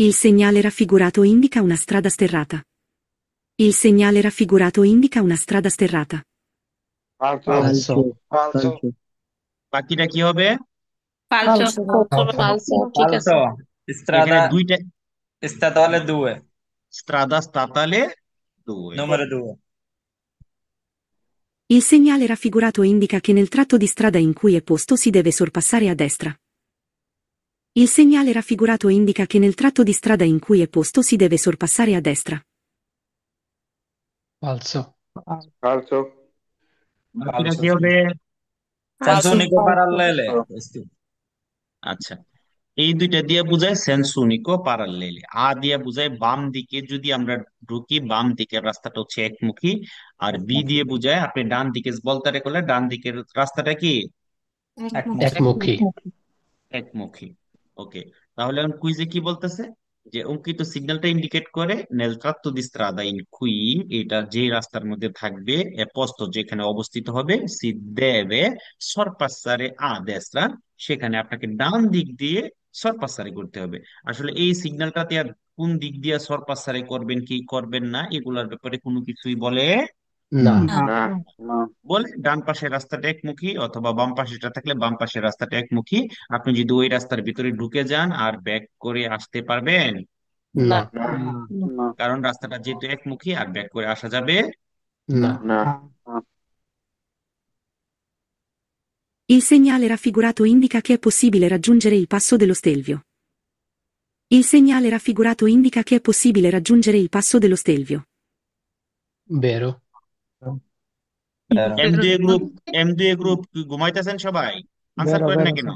Il segnale raffigurato indica una strada sterrata. Il segnale raffigurato indica una strada sterrata. falso, falso, falso, falso, বাকিটা কি হবে? Falso. falso, Falso, ঠিক আছে। Falso. এখানে Strada দুইটা statale 2. strada statale 2. Numero 2. Il segnale raffigurato indica che nel tratto di strada in cui è posto si deve sorpassare a destra. Il segnale raffigurato indica che nel tratto di strada in cui è posto si deve sorpassare a destra. falso, falso, বাকিটা Falso, কি sì. হবে? Senso Falso। unico parallele. falso, Questi. আচ্ছা, এই দুইটা দিয়ে বোঝায় sense উনিকো প্যারাল্লেলে। দিয়ে বোঝায় বাম দিকে যদি আমরা ঢুকি, বাম দিকের রাস্তাটা হচ্ছে একমুখী। আর বি দিয়ে বোঝায় আপনি ডান দিকে বলতারে করলে ডান দিকের রাস্তাটা কি একমুখী, একমুখী। ওকে, তাহলে এখন কুইজে কি বলতেছে যে অঙ্কিত সিগন্যালটা ইন্ডিকেট করে nel tratto di strada in cui, এটা যে রাস্তার মধ্যে থাকবে এ posto যেখানে অবস্থিত হবে, si deve sorpassare a destra, সেখানে আপনাকে ডান দিক দিয়ে সরপাসারি করতে হবে। আসলে এই সিগন্যালটাতে আর কোন দিক দিয়ে সরপাসারি করবেন কি করবেন না এগুলার ব্যাপারে কোনো কিছুই বলে না, না। না, না, বলে ডান পাশের রাস্তাটা একমুখী অথবা বাম পাশেটা থাকলে বাম পাশের রাস্তাটা একমুখী। আপনি যদি ওই রাস্তার ভিতরে ঢুকে যান আর ব্যাক করে আসতে পারবেন, না, না, না। না, কারণ রাস্তাটা যেহেতু একমুখী আর ব্যাক করে আসা যাবে না, না, Il segnale raffigurato indica che è possibile raggiungere il passo dello Stelvio. Il segnale raffigurato indica che è possibile raggiungere il passo dello Stelvio. vero, Vero. এম দুই গ্রুপ ঘুমাইতেছেন সবাই? আনসার করেন না কেন?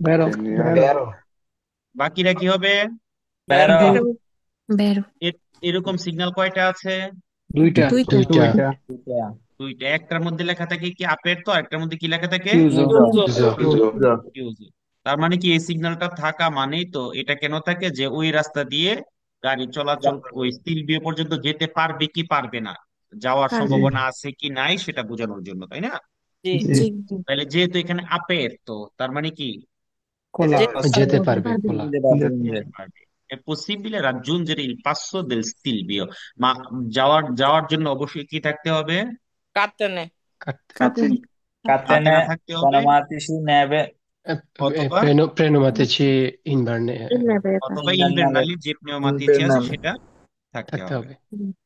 vero, vero, বাকিরা কি হবে? Vero. Vero. এরকম সিগন্যাল কয়টা আছে? দুইটা, Duita. দুইটা। একটার মধ্যে লেখা থাকে কি আপের, তো একটার মধ্যে কি লেখা থাকে chiuso, ইউজ। তার মানে কি এই সিগন্যালটা থাকা মানেই তো এটা কেন থাকে যে ওই রাস্তা দিয়ে গাড়ি চলাচল ওই স্টিল বিয়ে পর্যন্ত যেতে পারবে কি পারবে না, যাওয়ার সম্ভাবনা আছে কি নাই সেটা বোঝানোর জন্য, তাই না? জি। তাহলে যেহেতু এখানে আপের, তো তার মানে কি যেতে পারবে, খোলা, যেতে পারবে। È possibile raggiungere il passo del Stilvio, মা যাওয়ার জন্য অবশ্যই কি থাকতে হবে? Catene. catene, Catene হাতেনা থাকতে হবে pneumatici neve অথবা pneumatici inverne অথবা invernali. ইনভেন্টালি যে pneumatici আছে Invernali. সেটা থাকতে থাকতে হবে। হবে,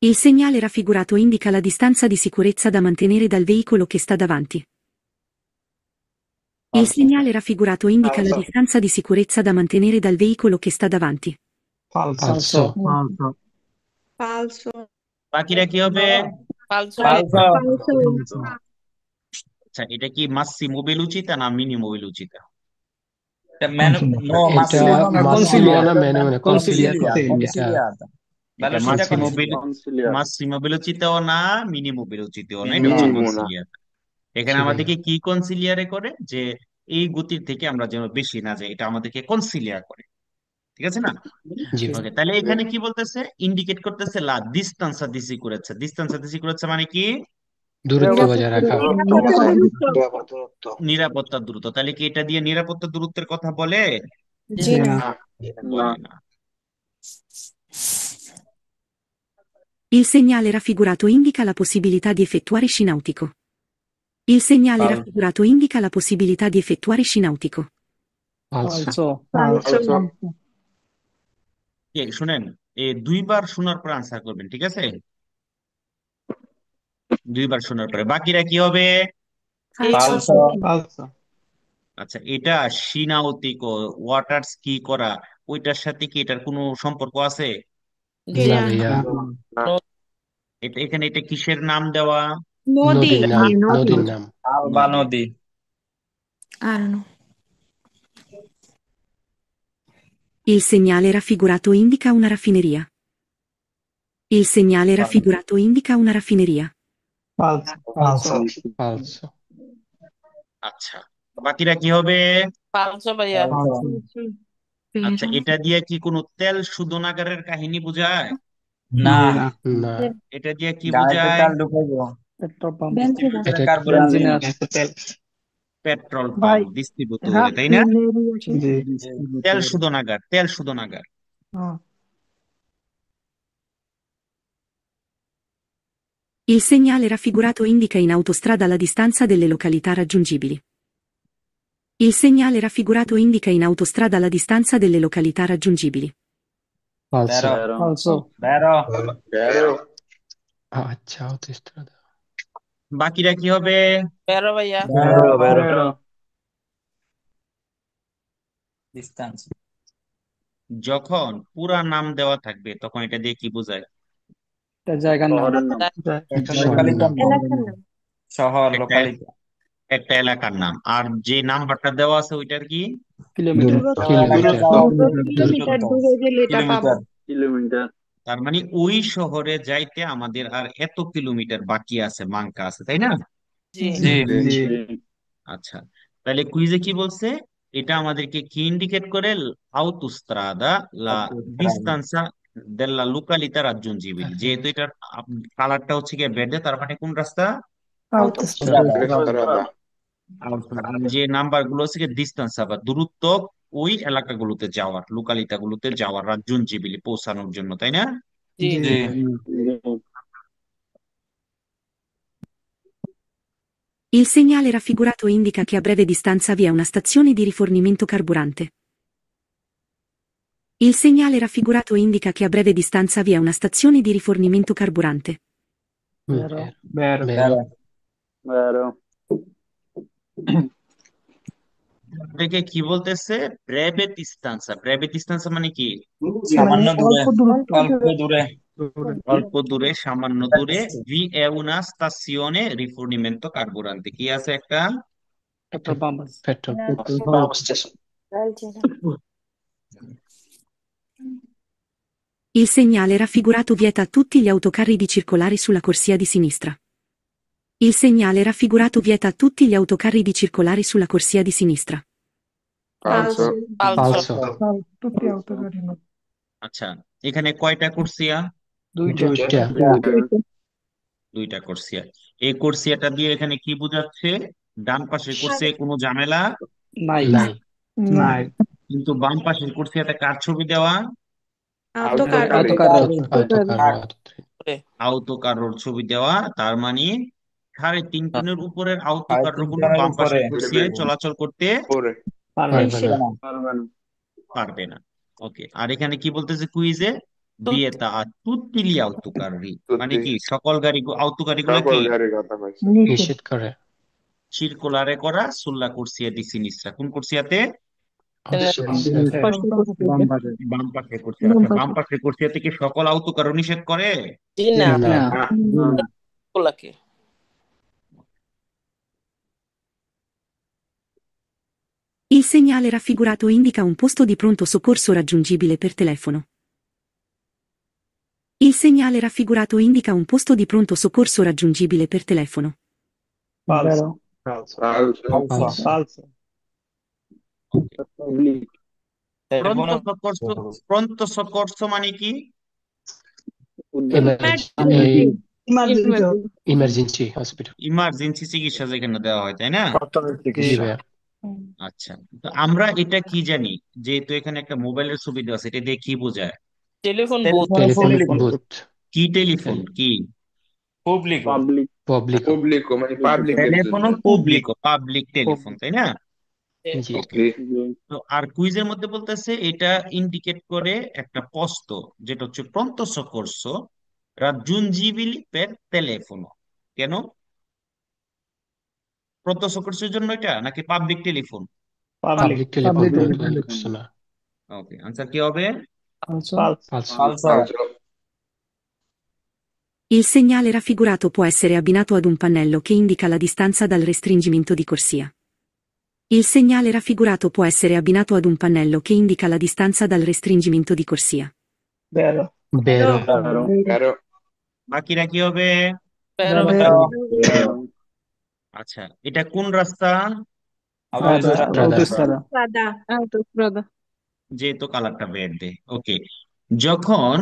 Il segnale raffigurato indica la distanza di sicurezza da mantenere dal veicolo che sta davanti. Il segnale raffigurato indica la Falso. distanza di sicurezza da mantenere dal veicolo che sta davanti. falso, Falso. বাকিরা কি হবে? Falso. আচ্ছা, এটা কি Massimo বেলুচিতা না মিনিমো বেলুচিতা? No, এটা massimo massimo না meno, consigliata. এটা এটা Velocità consigliata. মাসিমো বেলুচিতাও না, মিনিমো বেলুচিতাও না, এটা হচ্ছে Minimo না। কনসিলিয়ার। এখানে ছিল আমাদেরকে কি কনসিলিয়ারে করে যে এই গতির থেকে আমরা যেন বেশি না যাই, এটা আমাদেরকে কনসিলিয়ার করে, ঠিক আছে না? জি, ওকে, তাহলে এখানে কি বলতেছে, ইন্ডিকেট করতেছে লা ডিস্টান্সা দি সিকুরেন্সা। ডিস্টান্সা দি সিকুরেন্সা মানে কি? দূরত্ব বজায় রাখা, দূরত্ব। নিরাপত্তার দূরত্ব। তাহলে কি এটা দিয়ে নিরাপত্তা দূরত্বের কথা বলে? জি না। না, বলে না। Il segnale raffigurato indica la possibilità di effettuare sci nautico. Il segnale Falso. raffigurato indica la possibilità di effettuare sci nautico. falso, falso, শুনেন, দুইবার শোনার পর আনসার করবেন, ঠিক আছে? দুইবার শোনার পরে বাকিরা কি হবে? Falso. আচ্ছা, এটা সিনাউতিক ওয়াটার স্কি করা, ওইটার সাথে কি এটার কোনো সম্পর্ক আছে? জি না না। ভাইয়া, এটা এখানে এটা কিসের নাম দেওয়া? নদীর নাম, Alba nodi. I don't know. Il segnale raffigurato indica una raffineria. Il segnale raffigurato indica una raffineria. falso, আচ্ছা, বাকিরা কি হবে? Falso ভাইয়া। আচ্ছা, এটা দিয়ে কি কোনো তেল শোধনাগারের কাহিনী বোঝায়? Na. না, এটা দিয়ে কি গাড়িতে বোঝায়? তেল ঢুকাইবো। এটা কার্বোরেন্ট পেট্রোল ভাই পাম্প ডিস্ট্রিবিউটরে, তাই না? জি তেল শোধনাগার, তেল শোধনাগার। Il segnale raffigurato indica in autostrada la distanza delle località raggiungibili. Il segnale raffigurato indica in autostrada la distanza delle località raggiungibili. falso falso বেরো Vero. আচ্ছা autostrada বাকিরা কি হবে? বেরো ভাইয়া। বেরো বেরো vero ডিস্টেন্স যখন পুরা নাম দেওয়া থাকবে তখন এটা দিয়ে কি বোঝায়? এটা জায়গার নাম শহরের নাম। লোকালিটি শহর একটা লোকালিটি একটা এলাকার নাম। আর যে নাম্বারটা দেওয়া আছে ওইটার কি? Kilometre kilometre kilometre kilometre. তার মানে ওই শহরে যাইতে আমাদের আর এত কিলোমিটার বাকি আছে, মাঙ্কা আছে, তাই না? জি জি জি আচ্ছা, তাহলে কুইজে কি বলছে? এটা আমাদেরকে কি ইন্ডিকেট করে? autostrada la distanza della località raggiungibili। যেহেতু এটার কালারটা হচ্ছে গিয়ে বেডে, তার মানে কোন রাস্তা? autostrada Autostrada. আর যে নাম্বার গুলো হচ্ছে গিয়ে ডিস্টেন্স বা দূরত্ব ওই এলাকাগুলোতে যাওয়ার, লোকালিতা গুলোতে যাওয়ার, রাজ্জুনজিবিলি পৌঁছানোর জন্য, তাই না? জি জি Il segnale raffigurato indica che a breve distanza vi è una stazione di rifornimento carburante. Il segnale raffigurato indica che a breve distanza vi è una stazione di rifornimento carburante. vero vero বেরো Vero. দেখে কি বলতেছে? ব্রেভে ডিস্টান্সা। ব্রেভে ডিস্টান্সা মানে কি? সামান্য দূরে অল্প দূরত্ব অল্প দূরে অল্প দূরে, সামান্য দূরে। vi è una stazione rifornimento carburante। কি আছে একটা? পেট্রোল পাম্প আছে petrol Pump station. Il segnale raffigurato vieta a tutti gli autocarri di circolare sulla corsia di sinistra. Il segnale raffigurato vieta a tutti gli autocarri di circolare sulla corsia di sinistra. Falso. falso tutti autocarri no আচ্ছা, এখানে কয়টা কোর্সিয়া? দুইটা দুইটা কোর্সিয়া। এই কোর্সিয়াটা দিয়ে এখানে কি বোঝাচ্ছে? ডান পাশের কোর্সিয়া কোনো ঝামেলা নাই নাই নাই কিন্তু বাম পাশের কোর্সিয়াতে কার ছবি দেওয়া? autocarro আউতোকারোর ছবি দেওয়া। তার মানে 3.5 টনের উপরের আউতোকারো 3.5 গুলো টনের বাম পাশের উপরে। কোর্সিয়ায় চলাচল করতে Pure. পারবে পারবে না Paরbe না। পারবে না। ওকে, আর এখানে কি বলতেছে কুইজে? বিয়েতা আর তুত্তিলি আউতোকারি মানে কি? সকল গাড়ি আউতোকারি গুলা কি সকল গাড়ির কথা কইছে। নিষেধ করে সিরকুলারে করা সুল্লা কোর্সিয়া দি সিনিস্ট্রা। কোন কোর্সিয়াতে? বাম পাশের কোর্সিয়া। আচ্ছা, বাম পাশের কোর্সিয়াতে কি সকল আউতোকারও নিষেধ করে? জি না না গুলাকে Il segnale raffigurato indica un posto di pronto soccorso raggiungibile per telefono. Il segnale raffigurato indica un posto di pronto soccorso raggiungibile per telefono. falso Falso. falso Public. প্রন্ত সকর্ষ মানে কি? ইমার্জেন্সি হসপিটাল ইমার্জেন্সি চিকিৎসা যেখানে দেওয়া হয়, তাই না? জি ভাইয়া আচ্ছা, তো আমরা এটা কি জানি? যেহেতু এখানে একটা মোবাইলের ছবি দেওয়া আছে, এটা দিয়ে কি বোঝায়? টেলিফোন বুথ টেলিফোন বুথ কি টেলিফোন? কি পাবলিক Public. পাবলিক Public মানে public টেলিফোন? পাবলিক টেলিফোন, তাই না? জি তো আর কুইজের মধ্যে বলতেছে এটা ইন্ডিকেট করে একটা পোস্ট, যেটা হচ্ছে প্রন্ত সoccorso raggiungibili per telefono। কেন প্রন্ত সoccorsoর জন্য এটা, নাকি পাবলিক টেলিফোন? পাবলিক টেলিফোন শোনা ওকে, আনসার কি হবে? falso ফালসো Il segnale raffigurato può essere abbinato ad un pannello che indica la distanza dal restringimento di corsia. Il segnale raffigurato può essere abbinato ad un pannello che indica la distanza dal restringimento di corsia. vero বেরো Vero. বাকিরা কি হবে? বেরো Vero. আচ্ছা, এটা কোন রাস্তা? autostrada যেহেতু কালারটা বেরদে। ওকে, যখন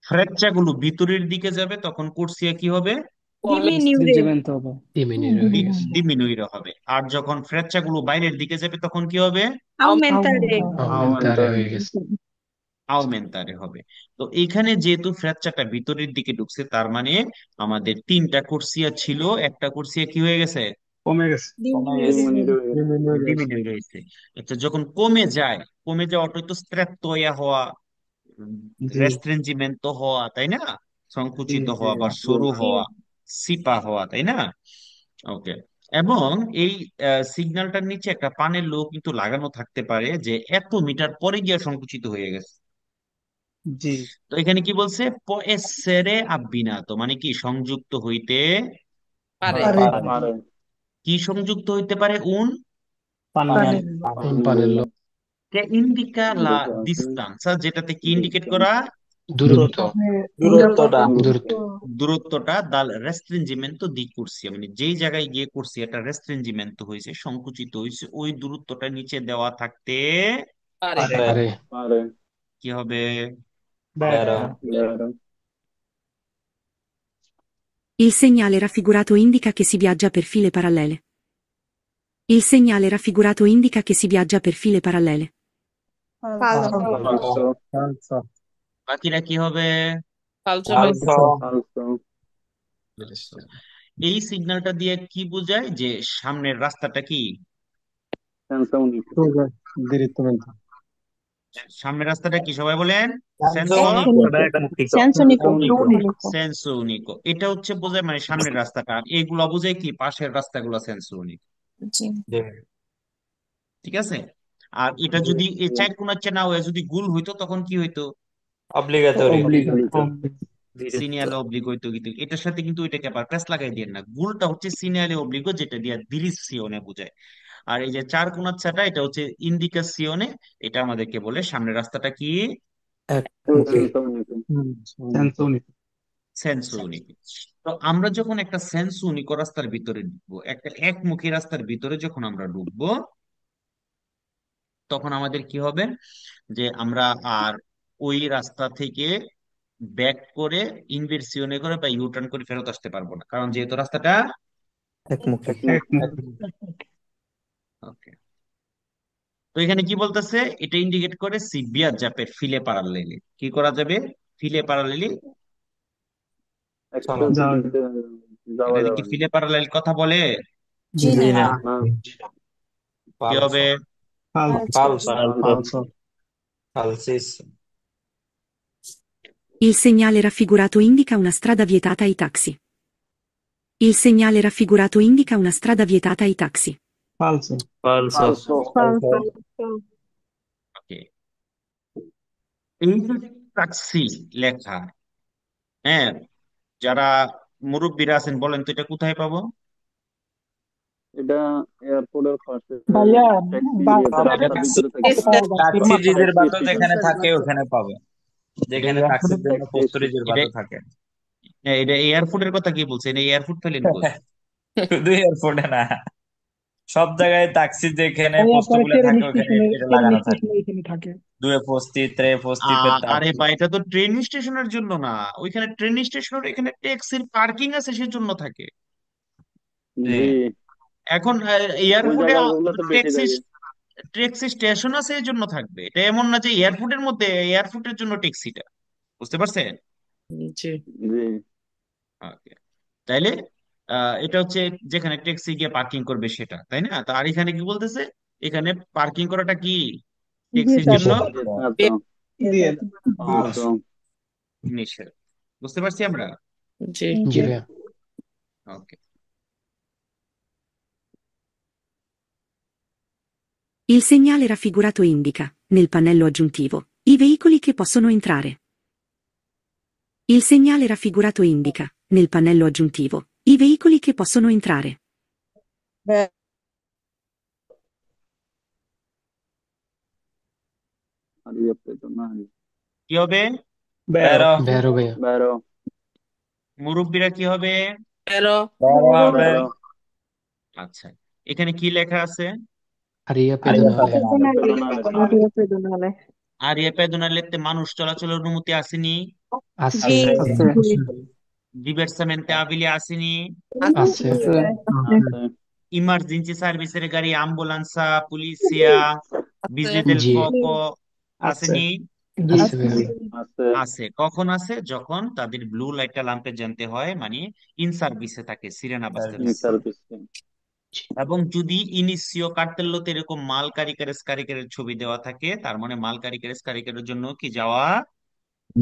ফ্রেকচাগুলো ভিতরের দিকে যাবে তখন কোর্সিয়া কি হবে? কমে Stringimento হবে। Diminuire হয়ে গেছে। ডিমিনুইর হবে। আর যখন ফ্র্যাকচারগুলো বাইরের দিকে যাবে তখন কি হবে? Aumentare। Aumentare হয়ে গেছে। আউমেন্টারে হবে। তো এইখানে যেহেতু ফ্র্যাকচারটা ভিতরের দিকে ঢুকছে, তার মানে আমাদের তিনটা কোর্সিয়া ছিল, একটা কোর্সিয়া কি হয়ে গেছে? কমে গেছে। কমে গেছে। ডিমিনুইড হয়েছে। আচ্ছা, যখন কমে যায়, কমে যাওয়াটা তো স্ট্রেপ্টোয়া হওয়া, জি রেস্ট্রেঞ্জিমেন্ট হওয়া, তাই না? সংকুচিত হওয়া বা সরু হওয়া, সিপা হওয়া, তাই না? ওকে। এবং এই সিগন্যালটার নিচে একটা পানের লো কিন্তু লাগানো থাকতে পারে, যে এত মিটার পরে গিয়ে সংকুচিত হয়ে গেছে। জি তো এখানে কি বলছে? পএসেরে আব্বিনাতো, মানে কি সংযুক্ত হইতে পারে। পারে। কি সংযুক্ত হইতে পারে? পানি Un panello কে ইন্ডিকা লা ডিস্টান্স, যেটাতে কি ইন্ডিকেট করা? দূরত্ব। দূরত্বটা। দূরত্ব। দূরত্বটা দাল রেস্ট্রিঞ্জিমেন্টো দি কুরসিয়া, মানে যেই জায়গায় গিয়ে করছি এটা রেস্ট্রিঞ্জিমেন্টো হয়েছে, সংকুচিত হয়েছে, ওই দূরত্বটা নিচে দেওয়া থাকতে পারে। পারে। কি হবে? বেরো। Il segnale raffigurato indica che si viaggia per file parallele. Il segnale raffigurato indica che si viaggia per file parallele. Falso। বাকিরা কি হবে? ফালসো। এই সিগন্যালটা দিয়ে কি বোঝায়? যে সামনের রাস্তাটা কি? Soga direttamente। সামনের রাস্তাটা কি সবাই বলেন? সেন্সো উনিকো। এটা হচ্ছে বোঝায় মানে সামনের রাস্তাটা, আর এইগুলা বোঝায় কি? পাশের রাস্তাগুলো সেন্সো উনিকো। ঠিক আছে। আর এটা যদি এই চার কোণাচ্ছে না হয়ে যদি গুল হইতো তখন কি হইতো? অব্লিগেটরি। সিনিয়ালে অব্লিক হইতো। কিন্তু এটার সাথে কিন্তু ওইটাকে আবার প্রেস লাগাই দিয়ে না, গুলটা হচ্ছে সিনিয়ালে অব্লিগো, যেটা দিয়ে দিরিসিওনে বোঝায়। আর এই যে চার কোণাচ্ছাটা, এটা হচ্ছে ইন্ডিকাসিওনে। এটা আমাদেরকে বলে সামনের রাস্তাটা কি? Senza unico। সেন্সো উনিকো। তো আমরা যখন একটা সেন্সো উনিকো রাস্তার ভিতরে ঢুকবো, একটা একমুখী রাস্তার ভিতরে যখন আমরা ঢুকবো, তখন আমাদের কি হবে? যে আমরা আর ওই রাস্তা থেকে ব্যাক করে ইনভার্সিওনে করে বা ইউটার্ন করে ফেরত আসতে পারবো না, কারণ যেহেতু রাস্তাটা একমুখী। ওকে। তো এখানে কি বলতেছে? এটা ইন্ডিকেট করে সিবিয়া জাপের ফিলে প্যারালেলি কি করা যাবে? ফিলে প্যারালেলি যাওয়া এটা কি ফিলে প্যারালেল কথা বলে? জি না। কি হবে? falso। ফালসিস। Il segnale raffigurato indica una strada vietata ai taxi. Il segnale raffigurato indica una strada vietata ai taxi. Falso। ওকে। এই যে ট্যাক্সি লেখা, হ্যাঁ, যারা মুরব্বীরা আছেন বলেন তো এটা কোথায় পাবো? ভাইয়া ট্যাক্সি রিজার্ভ যেখানে থাকে ওখানে পাবে, যেখানে ট্যাক্সির জন্য পোস্ট রিজার্ভ এটা থাকে। এটা এয়ারপোর্টের কথা কি বলছেন? এই এয়ারপোর্ট পেলেন কই? শুধু এয়ারপোর্টে না, সব জায়গায় ট্যাক্সি যেখানে পোস্টগুলো থাকে ওখানে এটা লাগানো থাকে। দুয়ে পোস্টি, ত্রে পোস্টি পে আরে ভাই, এটা তো ট্রেন স্টেশনের জন্য না, ওইখানে ট্রেন স্টেশনের এখানে ট্যাক্সির পার্কিং আছে সেজন্য থাকে। এখন এয়ারপোর্টে ট্যাক্সি ট্যাক্সি স্টেশন আছে এই জন্য থাকবে। এটা এমন না যে এয়ারপোর্টের মধ্যে এয়ারপোর্টের জন্য ট্যাক্সিটা, বুঝতে পারছেন? জি। Okay. তাইলে এটা হচ্ছে যেখানে ট্যাক্সি গিয়ে পার্কিং করবে সেটা, তাই না? তো আর এখানে কি বলতেছে? এখানে পার্কিং করাটা কি ট্যাক্সির জন্য নিষেধ। বুঝতে পারছি আমরা? জি। জি ভাইয়া। ওকে। Il segnale raffigurato indica, nel pannello aggiuntivo, i veicoli che possono entrare. Il segnale raffigurato indica, nel pannello aggiuntivo, i veicoli che possono entrare. কি হবে? বেরো। বেরো ভাইয়া। মুরব্বীরা কি হবে? তেরো। বেরো হবে। আচ্ছা, এখানে কি লেখা আছে? Aria pedonale. আর এ পেদোনালেতে মানুষ চলাচলের অনুমতি আসেনি? আছে। আছে। diversamente abili আসেনি, আছে আছে ইমার্জেন্সি সার্ভিসের গাড়ি, অ্যাম্বুলেন্সা, পুলিশিয়া, আছে। বিজি দেল জি ফোকো আছে আসেনি? আছে ভাইয়া আছে আছে। কখন আছে? যখন তাদের ব্লু লাইটটা ল্যাম্পে জ্বালতে হয়, মানে ইন সার্ভিসে থাকে, সিরেনা বাজতে সার্ভিস। থাকে। সার্ভিস এবং যদি ইনিসিও কার্তেল্লোতে এরকম মাল কারিগরের ছবি দেওয়া থাকে, তার মানে মাল কারিগরের জন্য কি যাওয়া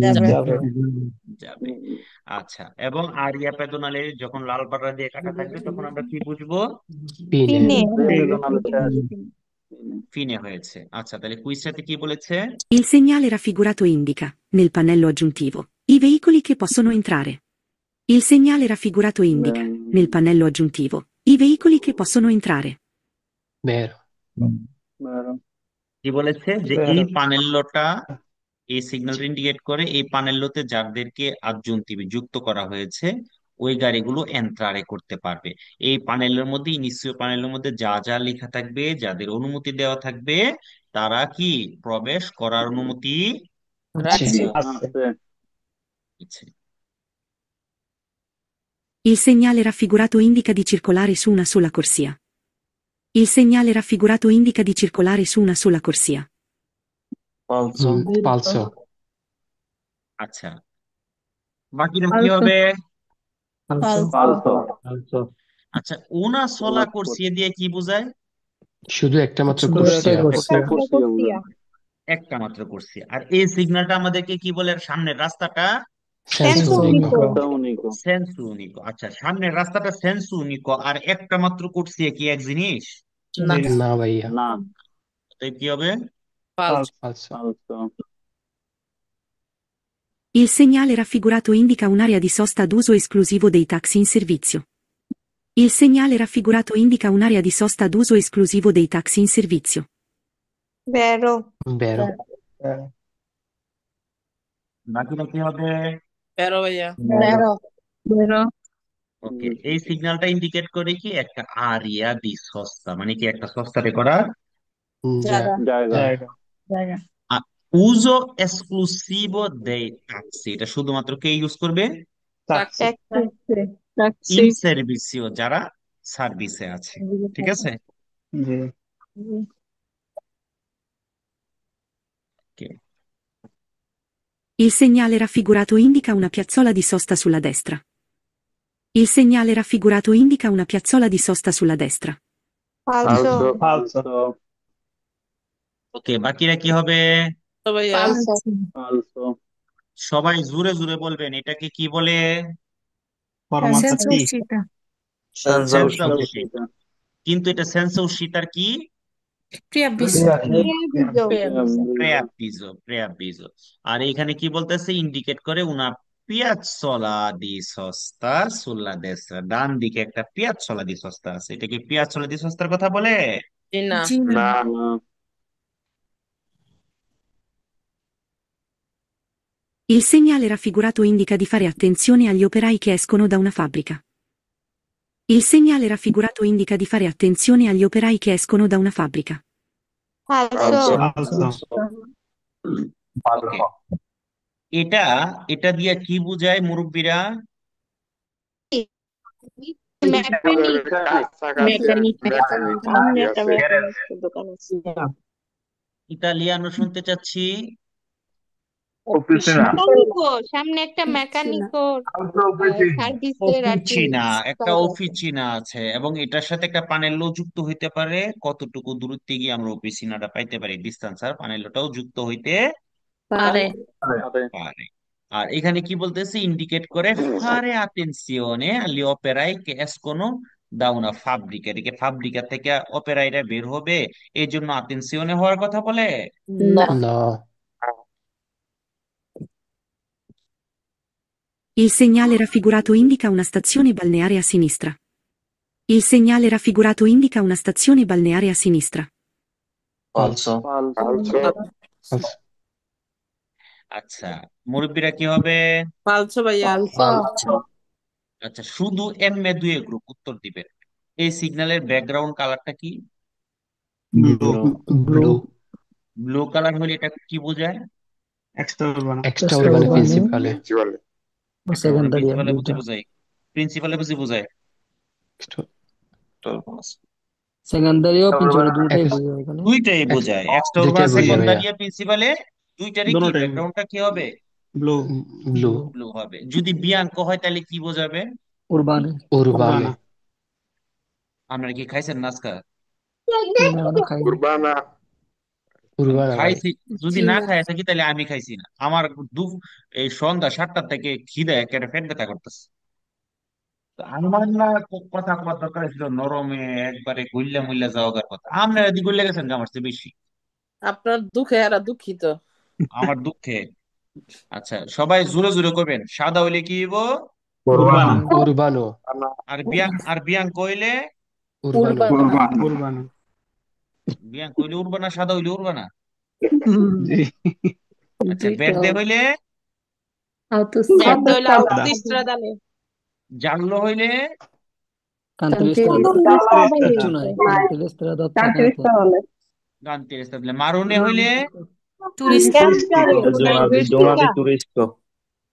যাবে। যাবে যাবে। আচ্ছা, এবং আরিয়া পেদোনালে যখন লাল বাড়া দিয়ে কাটা থাকবে, তখন আমরা কি বুঝবো? পিনে ফিনে হয়েছে। আচ্ছা, তাহলে কুইজটাতে কি বলেছে? Il segnale raffigurato indica, nel pannello aggiuntivo, i veicoli che possono entrare. Il segnale raffigurato indica, nel pannello aggiuntivo, i veicoli che possono entrare. vero কি বলেছে? যে এই পানেল্লোটা, এই সিগন্যালটা ইন্ডিকেট করে এই পানেল্লোতে যাদেরকে আজুন্টিভ যুক্ত করা হয়েছে, ওই গাড়িগুলো এন্ট্রারে করতে পারবে। এই পানেলের মধ্যে, ইনিশিও পানেলের মধ্যে যা যা লেখা থাকবে, যাদের অনুমতি দেওয়া থাকবে, তারা কি প্রবেশ করার অনুমতি আছে আছে দিচ্ছে। Il segnale raffigurato indica di circolare su una sola corsia. Il segnale raffigurato indica di circolare su una sola corsia. falso আচ্ছা, বাকিটা কি হবে? ফালতু আচ্ছা, উনা সোলা কোর্সিয়া দিয়ে কি বোঝায়? শুধু একটা মাত্র শুধু কুর্সিয়া একটা কুর্সিয়া একটা মাত্র কোর্সিয়া। আর এই সিগন্যালটা আমাদেরকে কি বলে? সামনের রাস্তাটা সেন্সু উনিকো সেন্সু উনিকো। আচ্ছা, সামনের রাস্তাটা সেন্সু উনিকো, আর একটা মাত্র কোর্সিয়া কি এক জিনিস? না। না ভাইয়া না তাই কি হবে? ফালতু। falso ফালতু Il segnale raffigurato indica un'area di sosta d'uso esclusivo dei taxi in servizio. Il segnale raffigurato indica un'area di sosta d'uso esclusivo dei taxi in servizio. vero বাকিটা কি হবে? তেরো ভাইয়া। ওকে, এই সিগন্যালটা ইন্ডিকেট করে কি একটা আরিয়া দি সস্তা, মানে কি একটা সস্তাতে করার জায়গা উজো এক্সক্লুসিভো দেই ট্যাক্সি। এটা শুধুমাত্র কে ইউজ করবে? ইন সার্ভিসিও, যারা সার্ভিসে আছে। ঠিক আছে? জি Okay. Il segnale raffigurato indica una piazzola di sosta sulla destra. Il segnale raffigurato indica una piazzola di sosta sulla destra. ফালতু ওকে, বাকিরা কি হবে? তো ভাইয়া। ফালতু সবাই জোরে জোরে বলবেন, এটাকে কি বলে? সেন্সা উশিতা। কিন্তু এটা সেন্সা উশিতার কি? প্রেয়াবিজো। আর এখানে কি বলতেছে? ইন্ডিকেট করে উনা পিয়াজসোলা দি সস্তা সুল্লা দেসরা, ডান দিকে একটা পিয়াজসোলা দি সস্তা আছে। এটা কি পিয়াজসোলা দি সস্তার কথা বলে? জি না। না Il segnale raffigurato indica di fare attenzione agli operai che escono da una fabbrica. Il segnale raffigurato indica di fare attenzione agli operai che escono da una fabbrica. ওকে, এটা এটা দিয়ে কি বুঝায় মুরব্বীরা? ইতালিয়ানো শুনতে চাচ্ছি। সামনে একটা মেকানিকো সার্ভিসের অফিচিনা, একটা অফিচিনা আছে, এবং এটার সাথে একটা পানেলো যুক্ত হইতে পারে। কতটুকু দূরত্বে গিয়ে আমরা অফিচিনাটা পাইতে পারি, ডিস্টেন্স আর পানেলোটাও যুক্ত হইতে পারে। পারে। আর এখানে কি বলতেছে? ইন্ডিকেট করে ফারে আতেনসিওনে agli operai che escono da una fabbrica। এদিকে ফাব্রিকা থেকে অপেরাইরা বের হবে, এই জন্য আতেনসিওনে হওয়ার কথা বলে। না। no Il segnale raffigurato indica una stazione balneare a sinistra. Il segnale raffigurato indica una stazione balneare a sinistra. falso falso আচ্ছা, মুরব্বীরা কি হবে? ফালতু ভাইয়া। আচ্ছা, শুধু এমএ দুয়ে গ্রুপ উত্তর দিবেন। এই সিগন্যালের ব্যাকগ্রাউন্ড কালারটা কি? blue ব্লু কালার হলে এটা কি বোঝায়? extra urbane principale ও একটা মানে সেকেন্ডারি প্রিন্সিপালে বুঝি দুইটা। বুঝাই, প্রিন্সিপালে বুঝি বুঝায়। সেকেন্ডারি ও প্রিন্সিপাল দুটাই এক- বোঝায় এখানে। দুইটাই বোঝায়, এক্সট্রা দুইটাই উরবান বুঝে ভাইয়া। সেকেন্ডারি প্রিন্সিপালে দুইটারই কি দোনোটাই ব্যাকগ্রাউন্ডটা কি হবে? Blue blue. ব্লু হবে। যদি বিয়াঙ্ক হয় তাহলে কি বোঝাবে? উরবানে। উরবানে। উর্বানা আপনারা কি খাইছেন নাস্কা? না না খাইনি। উর্বানা। উরবানা ভাই। খাইছি। যদি জি না না। খাই থাকি তাহলে আমি খাইছি না। আমার দু এই সন্ধ্যা 7টা থেকে খিদে একেবারে পেট ব্যথা করতেছে। তো আমার না কথা কওয়ার দরকার ছিল নরমে একবারে গুল্লা মুল্লা যাওয়ার কথা। আপনারা এদিকে গুল্লা গেছেন আমার চেয়ে বেশি। আপনার দুঃখে এরা দুঃখিত। আমার দুঃখে। আচ্ছা, সবাই জোরে জোরে করবেন। সাদা হইলে কি হইব? উর্বানা উরবানো। আর বিয়াঙ্ক হইলে? উরবানো। উর্বানা। উর্বানা বিয়াঙ্ক হইলে উড়বা না, সাদা হইলে উড়বা না? জি আচ্ছা, দুইটাও। বের্দে হইলে? একটা হইলো সাদা autostradale, জানলো হইলে? কান্তিলিস্তারা কিচ্ছু নাই, কান্তিলিস্তারা তো থাকে না তো। গান্তির দিলে মারুনে হইলে? Zona di turisto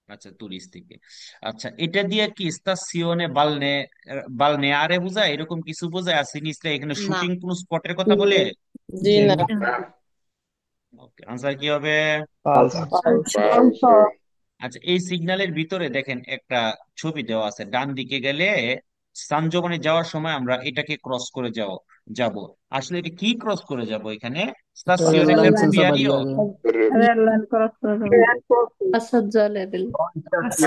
আচ্ছা, তুরিস্তিকে। আচ্ছা, এটা দিয়ে কি স্তাসিওনে বালনেয়ারে বোঝায়, এরকম কিছু বোঝায়? আছে নিশ্চয় এখানে না। শুটিং কোন স্পটের কথা বলে? জি জি না। না। ওকে, আনসার কি হবে? falso Falso. আচ্ছা, এই সিগন্যালের ভিতরে দেখেন একটা ছবি দেওয়া আছে। ডান দিকে গেলে সান জোবানে যাওয়ার সময় আমরা এটাকে ক্রস করে যাব। আসলে এটা কি ক্রস করে যাব এখানে? এটা রেল স্তাসিওনে লাইন সেন্সা ফেররোভিয়ারিও? বালিয়ারে।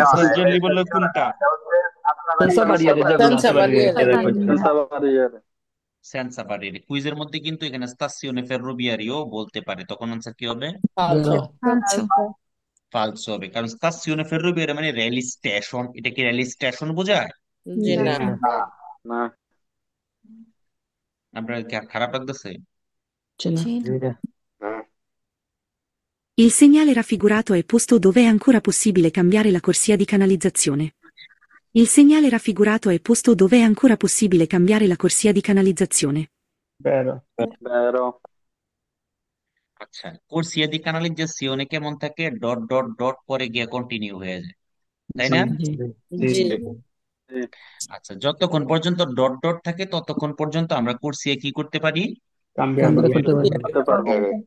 সার্জেন্টলি বললো কোনটা? সেন্সা বালিয়ারে যাবো। Senza barriere. senza barriere সেন্সা বাড়ির কুইজের মধ্যে কিন্তু এখানে স্তাসিওনে ফেররোভিয়ারিও বলতে পারে, তখন আনসার কি হবে? Falso. ভেরো। ফালসো হবে, কারণ স্তাসিওনে ফেররোভিয়ারি মানে রেল স্টেশন। এটা কি রেল স্টেশন বোঝায়? জি জি না। না। Na. আপনার কি খারাপ লাগতেছে? জি না। Na. Il segnale raffigurato è posto dove è ancora possibile cambiare la corsia di canalizzazione. Il segnale raffigurato è posto dove è ancora possibile cambiare la corsia di canalizzazione. vero Vero. আচ্ছা, কোর্সিয়া দি কানালিজাসিওনে কেমন থাকে? ডট ডট ডট পরে গিয়ে কন্টিনিউ হয়ে যায়, তাই না? জি। জি। Sì. আচ্ছা, যতক্ষণ পর্যন্ত ডট ডট থাকে ততক্ষণ পর্যন্ত আমরা কোর্সিয়া কি করতে পারি? cambiare আমরা করতে পারি। Fatto parlare.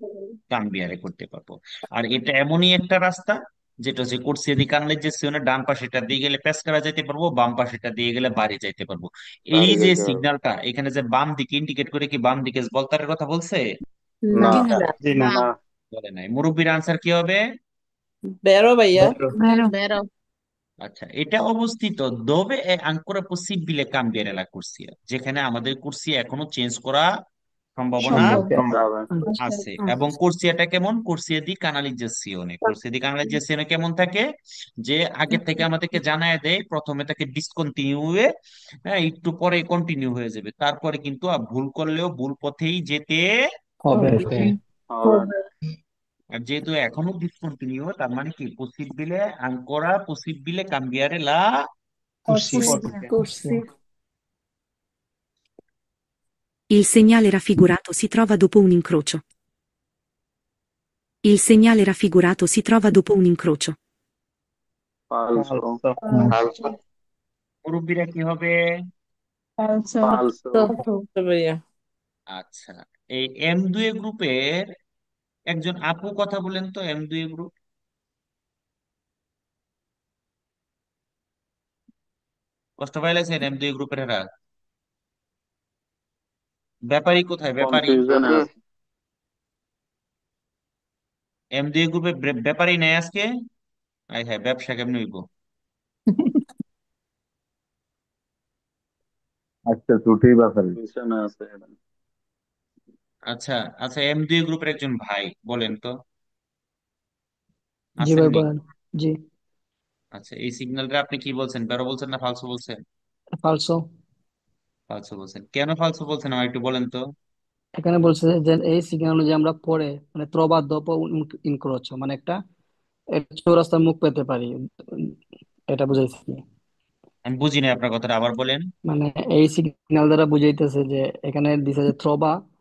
কাম্বিয়ারে করতে পারবো। আর এটা এমনই একটা রাস্তা যেটা হচ্ছে কোর্সিয়া দি কানালিজাসিওনে ডান পাশেটা দিয়ে গেলে পেসকারা যাইতে পারবো, বাম পাশেটা দিয়ে গেলে বাড়ি যাইতে পারবো। এই Bari যে যেতে পারবো। সিগন্যালটা এখানে যে বাম দিকে ইন্ডিকেট করে, কি বাম দিকে বলতারের কথা বলছে? না জি না না বলে নাই। মুরব্বির আনসার কি হবে? Vero ভাইয়া? vero Vero. আচ্ছা, এটা অবস্থিত দোভে এ আনকোরা পসিবিলে কাম্বিয়ারে লা কুর্সিয়া, যেখানে আমাদের কুর্সিয়া এখনো চেঞ্জ করা সম্ভাবনা যাবে আছে। এবং কুর্সিয়াটা কেমন? কুর্সিয়া দি কানালিজাসিওনে, কুর্সিয়া দি কানালিজাসিওনে কেমন থাকে? যে আগের থেকে আমাদেরকে জানায় দেয়, প্রথমে তাকে ডিসকন্টিনিউ হয়ে, হ্যাঁ, একটু পরে কন্টিনিউ হয়ে যাবে। তারপরে কিন্তু ভুল করলেও ভুল পথেই যেতে। হবে। হবে আর যেহেতু এখনো ডিসকন্টিনিউ, তার মানে কি পসিবিলে আনকোরা পসিবিলে কাম্বিয়ারে লা corsia Il segnale raffigurato si trova dopo un incrocio. Il segnale raffigurato si trova dopo un incrocio. falso falso falso মুরব্বিরা কি হবে? falso ভাইয়া। আচ্ছা, এই M2 গ্রুপের একজন আপু কথা বলেন তো। M2 গ্রুপ কষ্ট পাইলেছেন? M2 গ্রুপের এরা ব্যাপারী কোথায়? ব্যাপারী কনফিউশনে আছে M2 গ্রুপে ব্যাপারী নেই আজকে। আয় হ্যাঁ, ব্যবসা কেমন হইব? আচ্ছা দুটোই ব্যাপারে কনফিউশনে আছে এটা আচ্ছা আচ্ছা, M2 গ্রুপের একজন ভাই বলেন তো, জি ভাই আসেননি? বলেন। জি। আচ্ছা, এই সিগন্যালটা আপনি কি বলছেন? বেরো বলছেন না ফালসো বলছেন? ফালসো। ফালসো বলছেন। কেন ফালসো বলছেন আমার একটু বলেন তো। এখানে বলছে যে এই সিগন্যাল অনুযায়ী আমরা পরে মানে ত্রবা দোপো ইনক্রোচ মানে একটা চৌরাস্তার মুখ পেতে পারি। এটা বুঝাইছি। আমি বুঝি না আপনার কথাটা, আবার বলেন। মানে এই সিগন্যাল দ্বারা বুঝাইতেছে যে এখানে দিছে যে ত্রবা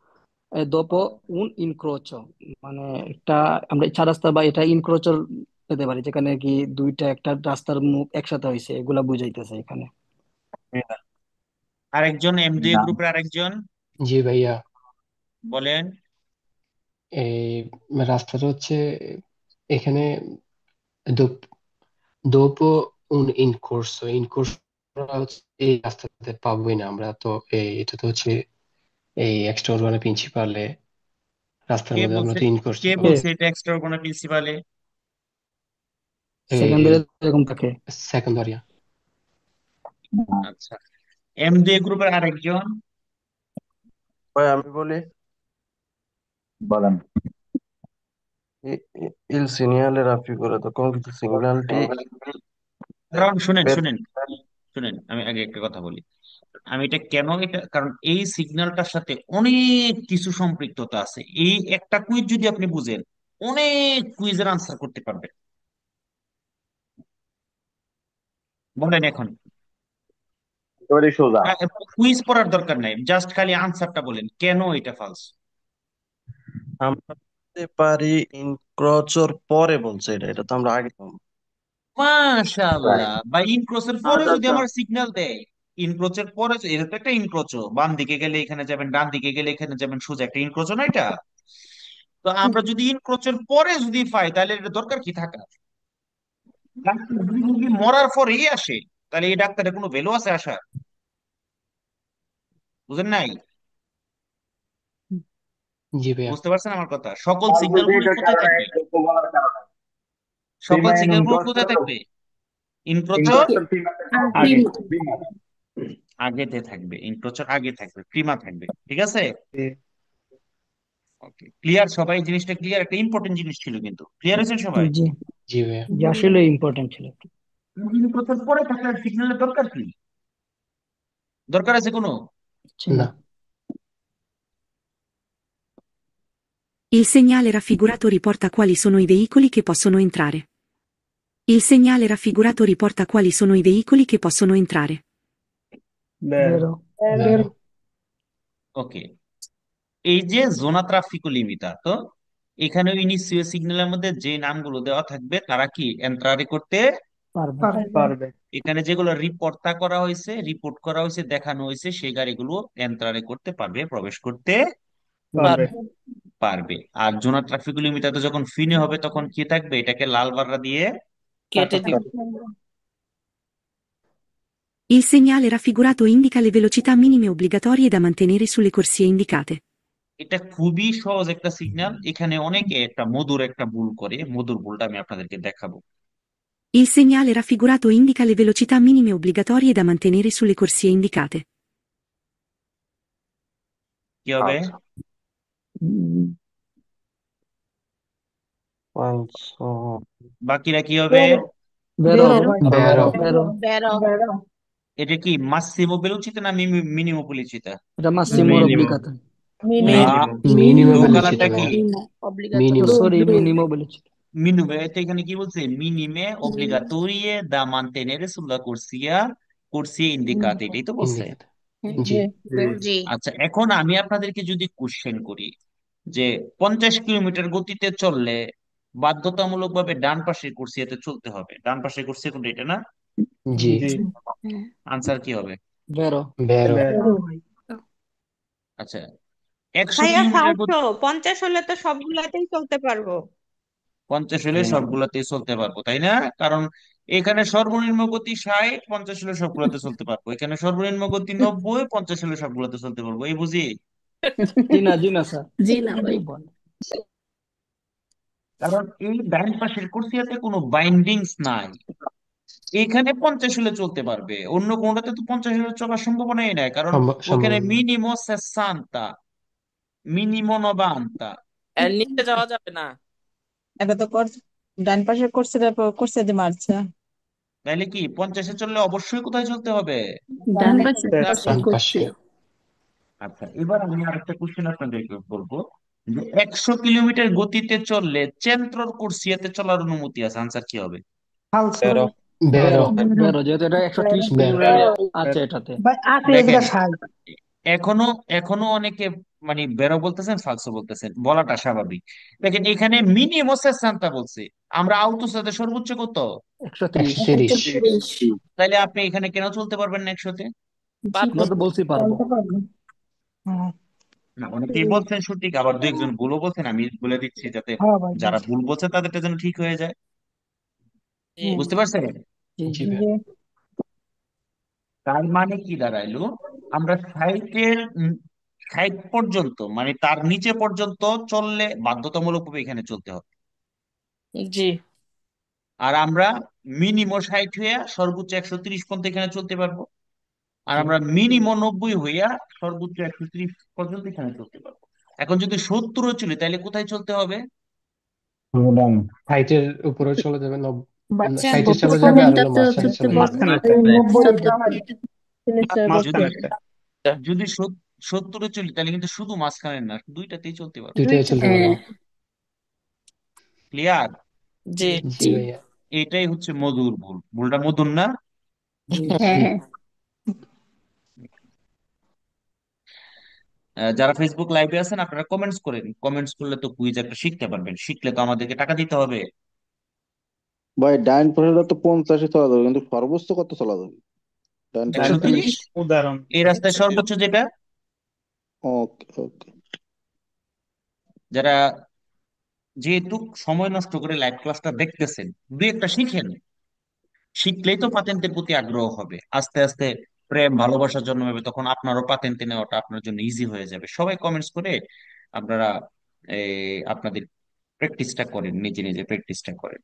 dopo un incrocio মানে একটা আমরা ইচ্ছা রাস্তা বা এটা ইনক্রোচর পেতে পারি, যেখানে কি দুইটা একটা রাস্তার মুখ একসাথে হয়েছে, এগুলা বুঝাইতেছে এখানে। আরেকজন এমডিএ না। গ্রুপের আরেকজন জি ভাইয়া, বলেন। এই রাস্তাটা হচ্ছে এখানে দোপ- dopo un incorso, incorso হচ্ছে এই রাস্তাতে পাবোই না আমরা তো, এটা তো হচ্ছে এই এক্সট্রা উর্বানে প্রিন্সিপালে রাস্তার কে মধ্যে আমরা বলছে তো ইনকোর্স কে পাবো। বলছে এটা এক্সট্রা কোনো প্রিন্সিপালে? সেকেন্ডারি এরকম থাকে। সেকেন্ডারিয়া। আচ্ছা, এমডিএ গ্রুপের আরেকজন ভাই আমি বলি, বলেন। il segnale raffigurato con segnalটি কারণ শুনেন বের শুনেন শুনেন, আমি আগে একটা কথা বলি। আমি এটা কেন, এটা কারণ এই সিগন্যালটার সাথে অনেক কিছু সম্পৃক্ততা আছে। এই একটা কুইজ যদি আপনি বুঝেন, অনেক কুইজের আনসার করতে পারবেন। বলেন এখন। একেবারে সোজা। কুইজ পড়ার দরকার নাই, জাস্ট খালি আনসারটা বলেন কেন এটা ফালস। আমরা বলতে পারি ইনক্রোচর পরে বলছে, এটা এটা তো আমরা আগে মাশাআল্লাহ, বা ইনক্রোচের পরে আচ্ছা যদি আচ্ছা। আমার সিগন্যাল দেয়, ইনক্রোচের পরে এটা তো একটা ইনক্রোচ, বাম দিকে গেলে এখানে যাবেন, ডান দিকে গেলে এখানে যাবেন, সোজা একটা ইনক্রোচ না এটা? তো আমরা যদি ইনক্রোচের পরে যদি পাই, তাহলে এটা দরকার কি থাকা? ডাক্তার যদি রোগী মরার পরেই আসে, তাহলে এই ডাক্তারের কোনো ভ্যালু আছে আসার? বুঝেন নাই? জি ভাইয়া। বুঝতে পারছেন আমার কথা? সকল ফালতু সিগন্যাল গুলো যেটার কোথায় কারণে থাকবে? যোগ্য বলার কারণে সকল প্রিমা সিগন্যাল গুলো কোথায় ইনকর্সর থাকবে? ইনক্রোচর ইনকর্সর প্রিমাতে আগে প্রিমা। প্রিমা। আগেতে থাকবে, ইনক্রোচর আগে থাকবে, প্রিমা থাকবে। ঠিক আছে? ওকে, ক্লিয়ার সবাই? জিনিসটা ক্লিয়ার? একটা ইম্পর্টেন্ট জিনিস ছিল, কিন্তু ক্লিয়ার হয়েছেন সবাই? জি, জি ভাইয়া। জি আসলে ইম্পর্টেন্ট ছিল। ইনক্রোচের পরে থাকলে সিগন্যালের দরকার কি? দরকার আছে কোনো? ছিল। না। Il segnale raffigurato riporta quali sono i veicoli che possono entrare. Il segnale raffigurato riporta quali sono i veicoli che possono entrare. বেরো। বেরো। ওকে, এই যে জোনা ট্রাফিকো লিমিটা, তো এখানে ইনিশিয়াল সিগন্যালের মধ্যে যে নামগুলো দেওয়া থাকবে তারা কি এন্ট্রারি করতে পারবে। পারবে। এখানে যেগুলো রিপোর্ট করা হয়েছে, দেখানো হয়েছে, সেই গাড়িগুলো এন্ট্রারি করতে পারবে, প্রবেশ করতে পারবে। পারবে। আর জোনা ট্রাফিক লিমিটাতে যখন ফিনে হবে, তখন কি থাকবে? এটাকে লাল বাররা দিয়ে কেটে দিব। Il segnale raffigurato indica le velocità minime obbligatorie da mantenere sulle corsie indicate. এটা খুবই সহজ একটা সিগন্যাল। এখানে অনেকে একটা মধুর একটা ভুল করে, মধুর ভুলটা আমি আপনাদেরকে দেখাবো। Il segnale raffigurato indica le velocità minime obbligatorie da mantenere sulle corsie indicate. কি হবে? বাকিরা কি হবে? বেরো। বেরো। বেরো। বেরো। এটা কি মাসিমো বেলুচিতে না মিনিমো বেলুচিতে? এটা মাসিমো অব্লিগাতো। মিনিমাম ব্লু বলেছি কালারটা তো কি? ভাইয়া। অব্লিগাতো। মিনিমাম। সরি, মিনিমো বলেছি। মিনিমে, এটা এখানে কি বলছে? মিনিমে obbligatorie da mantenere sulla corsia indicata, এটাই তো বলছে। ইন্ডিকেট। জি। জি। আচ্ছা, এখন আমি আপনাদেরকে যদি কোশ্চেন করি যে 50 কিলোমিটার গতিতে চললে বাধ্যতামূলক ভাবে ডান পাশের কুরসিয়াতে চলতে হবে, ডান পাশের কুরসি কোনটা? এটা না? জি। আনসার কি হবে? বেরো। বেরো। আচ্ছা, 100 ভাইয়া কিলোমিটার গতি, 50 হলে তো সবগুলাতেই চলতে পারবো। 50 হলে সবগুলাতেই চলতে পারবো, তাই না? কারণ এখানে সর্বনিম্ন গতি 60, 50 হলে সবগুলাতে চলতে পারবো। এখানে সর্বনিম্ন গতি 90, 50 হলে সবগুলাতে চলতে পারবো। এই বুঝি? জি না, জি না স্যার। জি না ভাই। কারণ এই ডান পাশের কুরসিয়াতে কোনো বাইন্ডিংস নাই। এখানে 50 হলে চলতে পারবে, অন্য কোনটাতে তো 50 হলে চলার সম্ভাবনাই নাই, কারণ ওখানে সম্ভব। মিনিমো 60, মিনিমো 90। এর নিচে যাওয়া যাবে না। এটা তো ডান পাশের কোর্সে দিয়ে মারছে। তাহলে কি 50-এ চললে অবশ্যই কোথায় চলতে হবে? ডান পাশে ডান পাশে। আচ্ছা, এবার আমি আরেকটা কোশ্চেন আপনাদেরকে বলবো যে 100 কিলোমিটার গতিতে চললে চেন্ট্রোর কুরসিয়াতে চলার অনুমতি আছে। আনসার কি হবে? বেরো। বেরো। বেরো, যেহেতু এটা 130 বেরো। কিলোমিটার আছে এটাতে। দেখেন, এখনো এখনো অনেকে মানে বেরো বলতেছেন, ফালসো বলতেছেন, বলাটা স্বাভাবিক। দেখেন এখানে মিনিমম সেসান্তা বলছে, আমরা আউতোর সাথে সর্বোচ্চ কত? 130। 130। 130। তাইলে আপনি এখানে কেন চলতে পারবেন না 100-তে? আমরা তো বলছি পারবো। চলতে পারবো। না, অনেকেই বলছেন সঠিক, আবার দু একজন ভুলও বলছেন, আমি বলে দিচ্ছি যাতে হ্যাঁ ভাই যারা ভুল বলছে তাদেরটা যেন ঠিক হয়ে যায়। জি বুঝতে পারছেন? জি জি জি। ভাইয়া। যে তার মানে কি দাঁড়াইলো, আমরা 60 পর্যন্ত, মানে তার নিচে পর্যন্ত চললে বাধ্যতামূলকভাবে এখানে চলতে হবে। জি আর আমরা মিনিমম 60 হইয়া সর্বোচ্চ 130 পর্যন্ত এখানে চলতে পারবো। আর জি আমরা মিনিমম 90 হইয়া সর্বোচ্চ 130 পর্যন্ত এখানে চলতে পারবো। এখন যদি 70 চলি তাহলে কোথায় চলতে হবে? 60-এর উপরে চলে যাবে, বাচ্চা 60-এ চলে যাবে, আর হলো প্রথমেরটাতে মাঝখানে চলতে চলে যাবে। পারবো, এই 90 চলতে আমার পারবো। জিনিসটা যদি করতে যদি 70 চলি তাহলে কিন্তু শুধু মাঝখানে না, দুইটাতেই চলতে পারবো। দুইটাই চলতে হ্যাঁ পারবো। ক্লিয়ার? জি জি ভাইয়া। এটাই হচ্ছে মধুর ভুল। ভুলটা মধুর না? জি। হ্যাঁ যারা ফেসবুক লাইভে আছেন আপনারা কমেন্টস করেন, কমেন্টস করলে তো কুইজ একটা শিখতে পারবেন, শিখলে তো আমাদেরকে টাকা দিতে হবে। ভাই ডাইন পাশেটা তো 50-এ চলা যাবে, কিন্তু সর্বোচ্চ কত চলা যাবে ডাইন পাশে? 130। উদাহরণ এই রাস্তায় সর্বোচ্চ যেটা, ওকে ওকে। যারা যেহেতু সময় নষ্ট করে লাইভ ক্লাসটা দেখতেছেন, দুই একটা শিখেন, শিখলেই তো পাতেন্টের প্রতি আগ্রহ হবে, আস্তে আস্তে প্রেম ভালোবাসা জন্মাবে, তখন আপনারও পাতেন্টে নেওয়াটা আপনার জন্য ইজি হয়ে যাবে। সবাই কমেন্টস করে আপনারা আপনাদের প্র্যাকটিসটা করেন, নিজে নিজে প্র্যাকটিসটা করেন।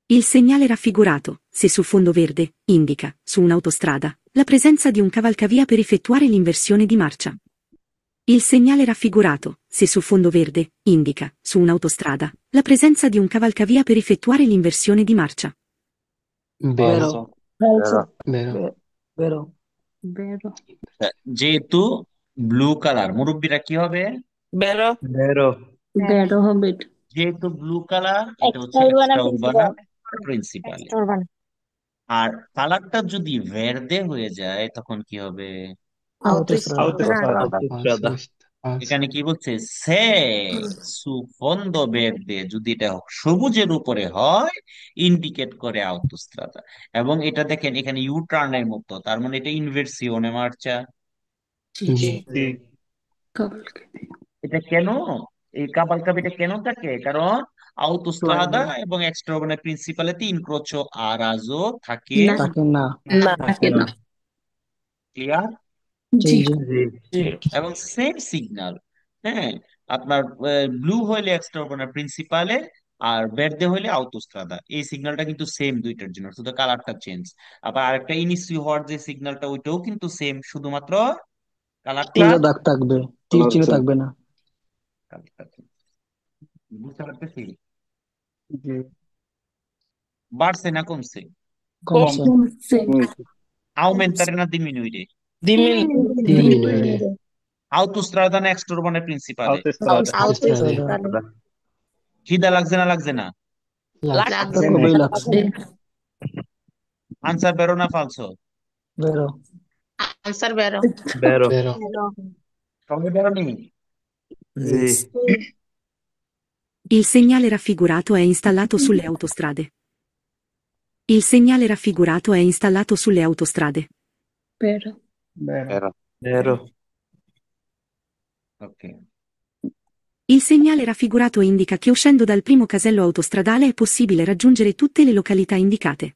Il segnale raffigurato, se su fondo verde, indica, su un'autostrada, la presenza di un cavalcavia per effettuare l'inversione di marcia. Il segnale raffigurato, se su fondo verde, indica, su un'autostrada, la presenza di un cavalcavia per effettuare l'inversione di marcia. বেরো। বেরো ফলসো বেরো। বেরো। বেরো যেহেতু blue colour, মুরব্বিরা কি হবে? বেরো বেরো বেরো হবে এটা। যেহেতু ব্লু কালার, এটা হচ্ছে এক্সট্রা উরবানা এক্সট্রা উরবানা প্রিন্সিপাল। প্রিন্সিপালে। এক্সট্রা উরবানা। আর কালারটা যদি ভেরদে হয়ে যায় তখন কি হবে? autostrada। autostrada এখানে কি বলছে, সে সু ফোন্দো ভেরদে, যদি এটা সবুজের উপরে হয় ইন্ডিকেট করে আউটোস্ট্রাদা। এবং এটা দেখেন এখানে ইউ টার্নের মতো, তার মানে এটা ইনভার্সিওনে মার্চা। জি জি। জি কালকে এটা কেন, এই কাপালকাপিটা কেন থাকে? কারণ আউটোস্ট্রাদা এবং এক্সট্রা উরবানা প্রিন্সিপালেতে ইনক্রোচো আরাজো থাকে না তাকে না। না থাকে না। ক্লিয়ার? জি জি জি। জি এবং সেম সিগন্যাল, হ্যাঁ, আপনার ব্লু হইলে এক্সট্রা উরবানা প্রিন্সিপালে, আর ভের্দে হইলে আউটোস্ট্রাদা। এই সিগন্যালটা কিন্তু সেম দুইটার জন্য, শুধু কালারটা চেঞ্জ। আবার আরেকটা ইনিসিও হওয়ার যে সিগন্যালটা, ওইটাও কিন্তু সেম, শুধুমাত্র কালারটা তীরে দাগ থাকবে, তীর চিহ্ন আচ্ছা থাকবে না। কালারটা change। বুঝতে পারতেছি? জি বাড়ছে না কমছে? কমছে। কমছে। Aumentare না diminuire? দিমিন ডিমিনুইরে। Autostrada না এক্সট্রা উরবানা প্রিন্সিপালে? autostrada autostrada খিদা লাগছে না লাগছে না? লাগছে। এটা লাগছে খুবই লাগছে। আনসার বেরো না ফালসো? বেরো। আনসার বেরো। বেরো বেরো। সঙ্গে বেরো নি? জি Il segnale raffigurato è installato sulle autostrade. Il segnale raffigurato è installato sulle autostrade. বেরো বেরো বেরো ওকে। Il segnale raffigurato indica che uscendo dal primo casello autostradale è possibile raggiungere tutte le località indicate.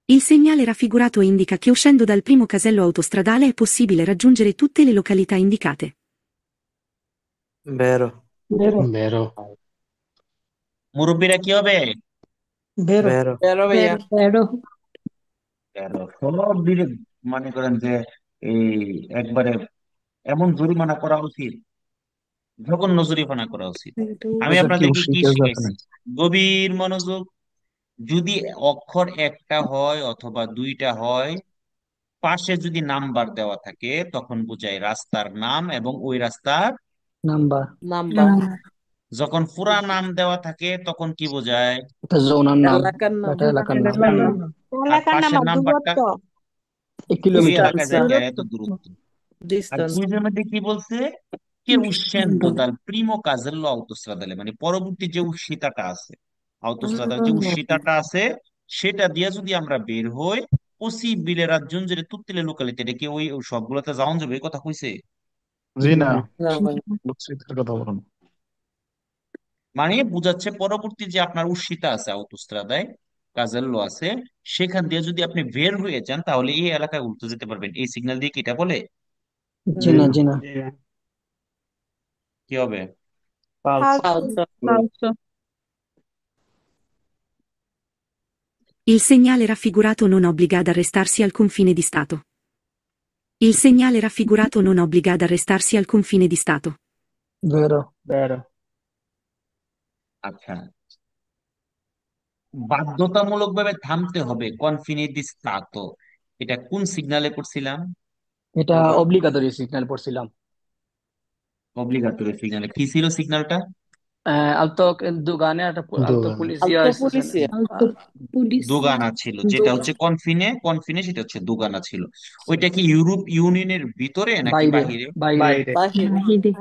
Il segnale raffigurato indica che uscendo dal primo casello autostradale è possibile raggiungere tutte le località indicate. বেরো বেরো বেরো। মুরব্বিরা কি হবে? বেরো বেরো বেরো ভাইয়া বেরো বেরো। সব দিকে মনে করেন যে এই একবারে এমন জরিমানা করা উচিত, জঘন্য জরিমানা করা উচিত। আমি ওদের কি আপনাদেরকে কি শিখে যাবে শিখাইছি? না গভীর মনোযোগ। যদি অক্ষর একটা হয় অথবা দুইটা হয়, পাশে যদি নাম্বার দেওয়া থাকে তখন বোঝায় রাস্তার নাম এবং ওই রাস্তার। নাম্বার। নাম্বার যখন পুরা নাম দেওয়া থাকে তখন কি বোঝায়? এটা জোনার নাম, এলাকার নাম এটা এলাকার নাম। এলাকার নাম। আর এলাকার নাম পাশের আর নাম্বারটা দূরত্ব। এক ওই কিলোমিটার। এলাকায় যাইতে এত দূরত্ব। আর Distance. কুইজের মধ্যে কি বলছে, কে uscendo dal primo casello autostradale, মানে পরবর্তী যে উসিতাটা আছে, autostradale যে উসিতাটা আছে, সেটা দিয়ে যদি আমরা বের হই, possibile raggiungere tutte le località, এটা কি ওই সবগুলোতে যাওয়া যাবে এই কথা কইছে? জি না, না ভাই। বুঝছিটার কথা বলুন। মানে বুঝাচ্ছে পরবর্তী যে আপনার উসিতা আছে autostradaয়, কাজেল্লো আছে, সেখান দিয়ে যদি আপনি বের হয়ে যান তাহলে এই এলাকায় উল্টো যেতে পারবেন। এই সিগন্যাল দিয়ে কি এটা বলে? জি না, জি না। কি হবে? falso, Falso. Falso. Il segnale raffigurato non obbliga ad arrestarsi al confine di Stato. Il segnale raffigurato non obbliga ad arrestarsi al confine di Stato. vero, vero, আচ্ছা, বাধ্যতামূলক ভাবে থামতে হবে, কনফিনে দি স্তাতো, এটা কোন সিগনালে পড়ছিলাম? এটা অব্লিগাটরি সিগন্যাল পড়ছিলাম। অব্লিগাটরি সিগনালে কি ছিল সিগন্যালটা? আলতো দুগানে একটা আলতো দোকান পুলিশিয়া Alto station. polizia. Alto polizia. দোগানা ছিল, যেটা হচ্ছে কনফিনে, কনফিনে সেটা হচ্ছে দোগানা ছিল। ওইটা কি ইউরোপ ইউনিয়নের ভিতরে নাকি বাইরে, বাহিরে? বাইরে। বাইরে, Bahia. Bahide.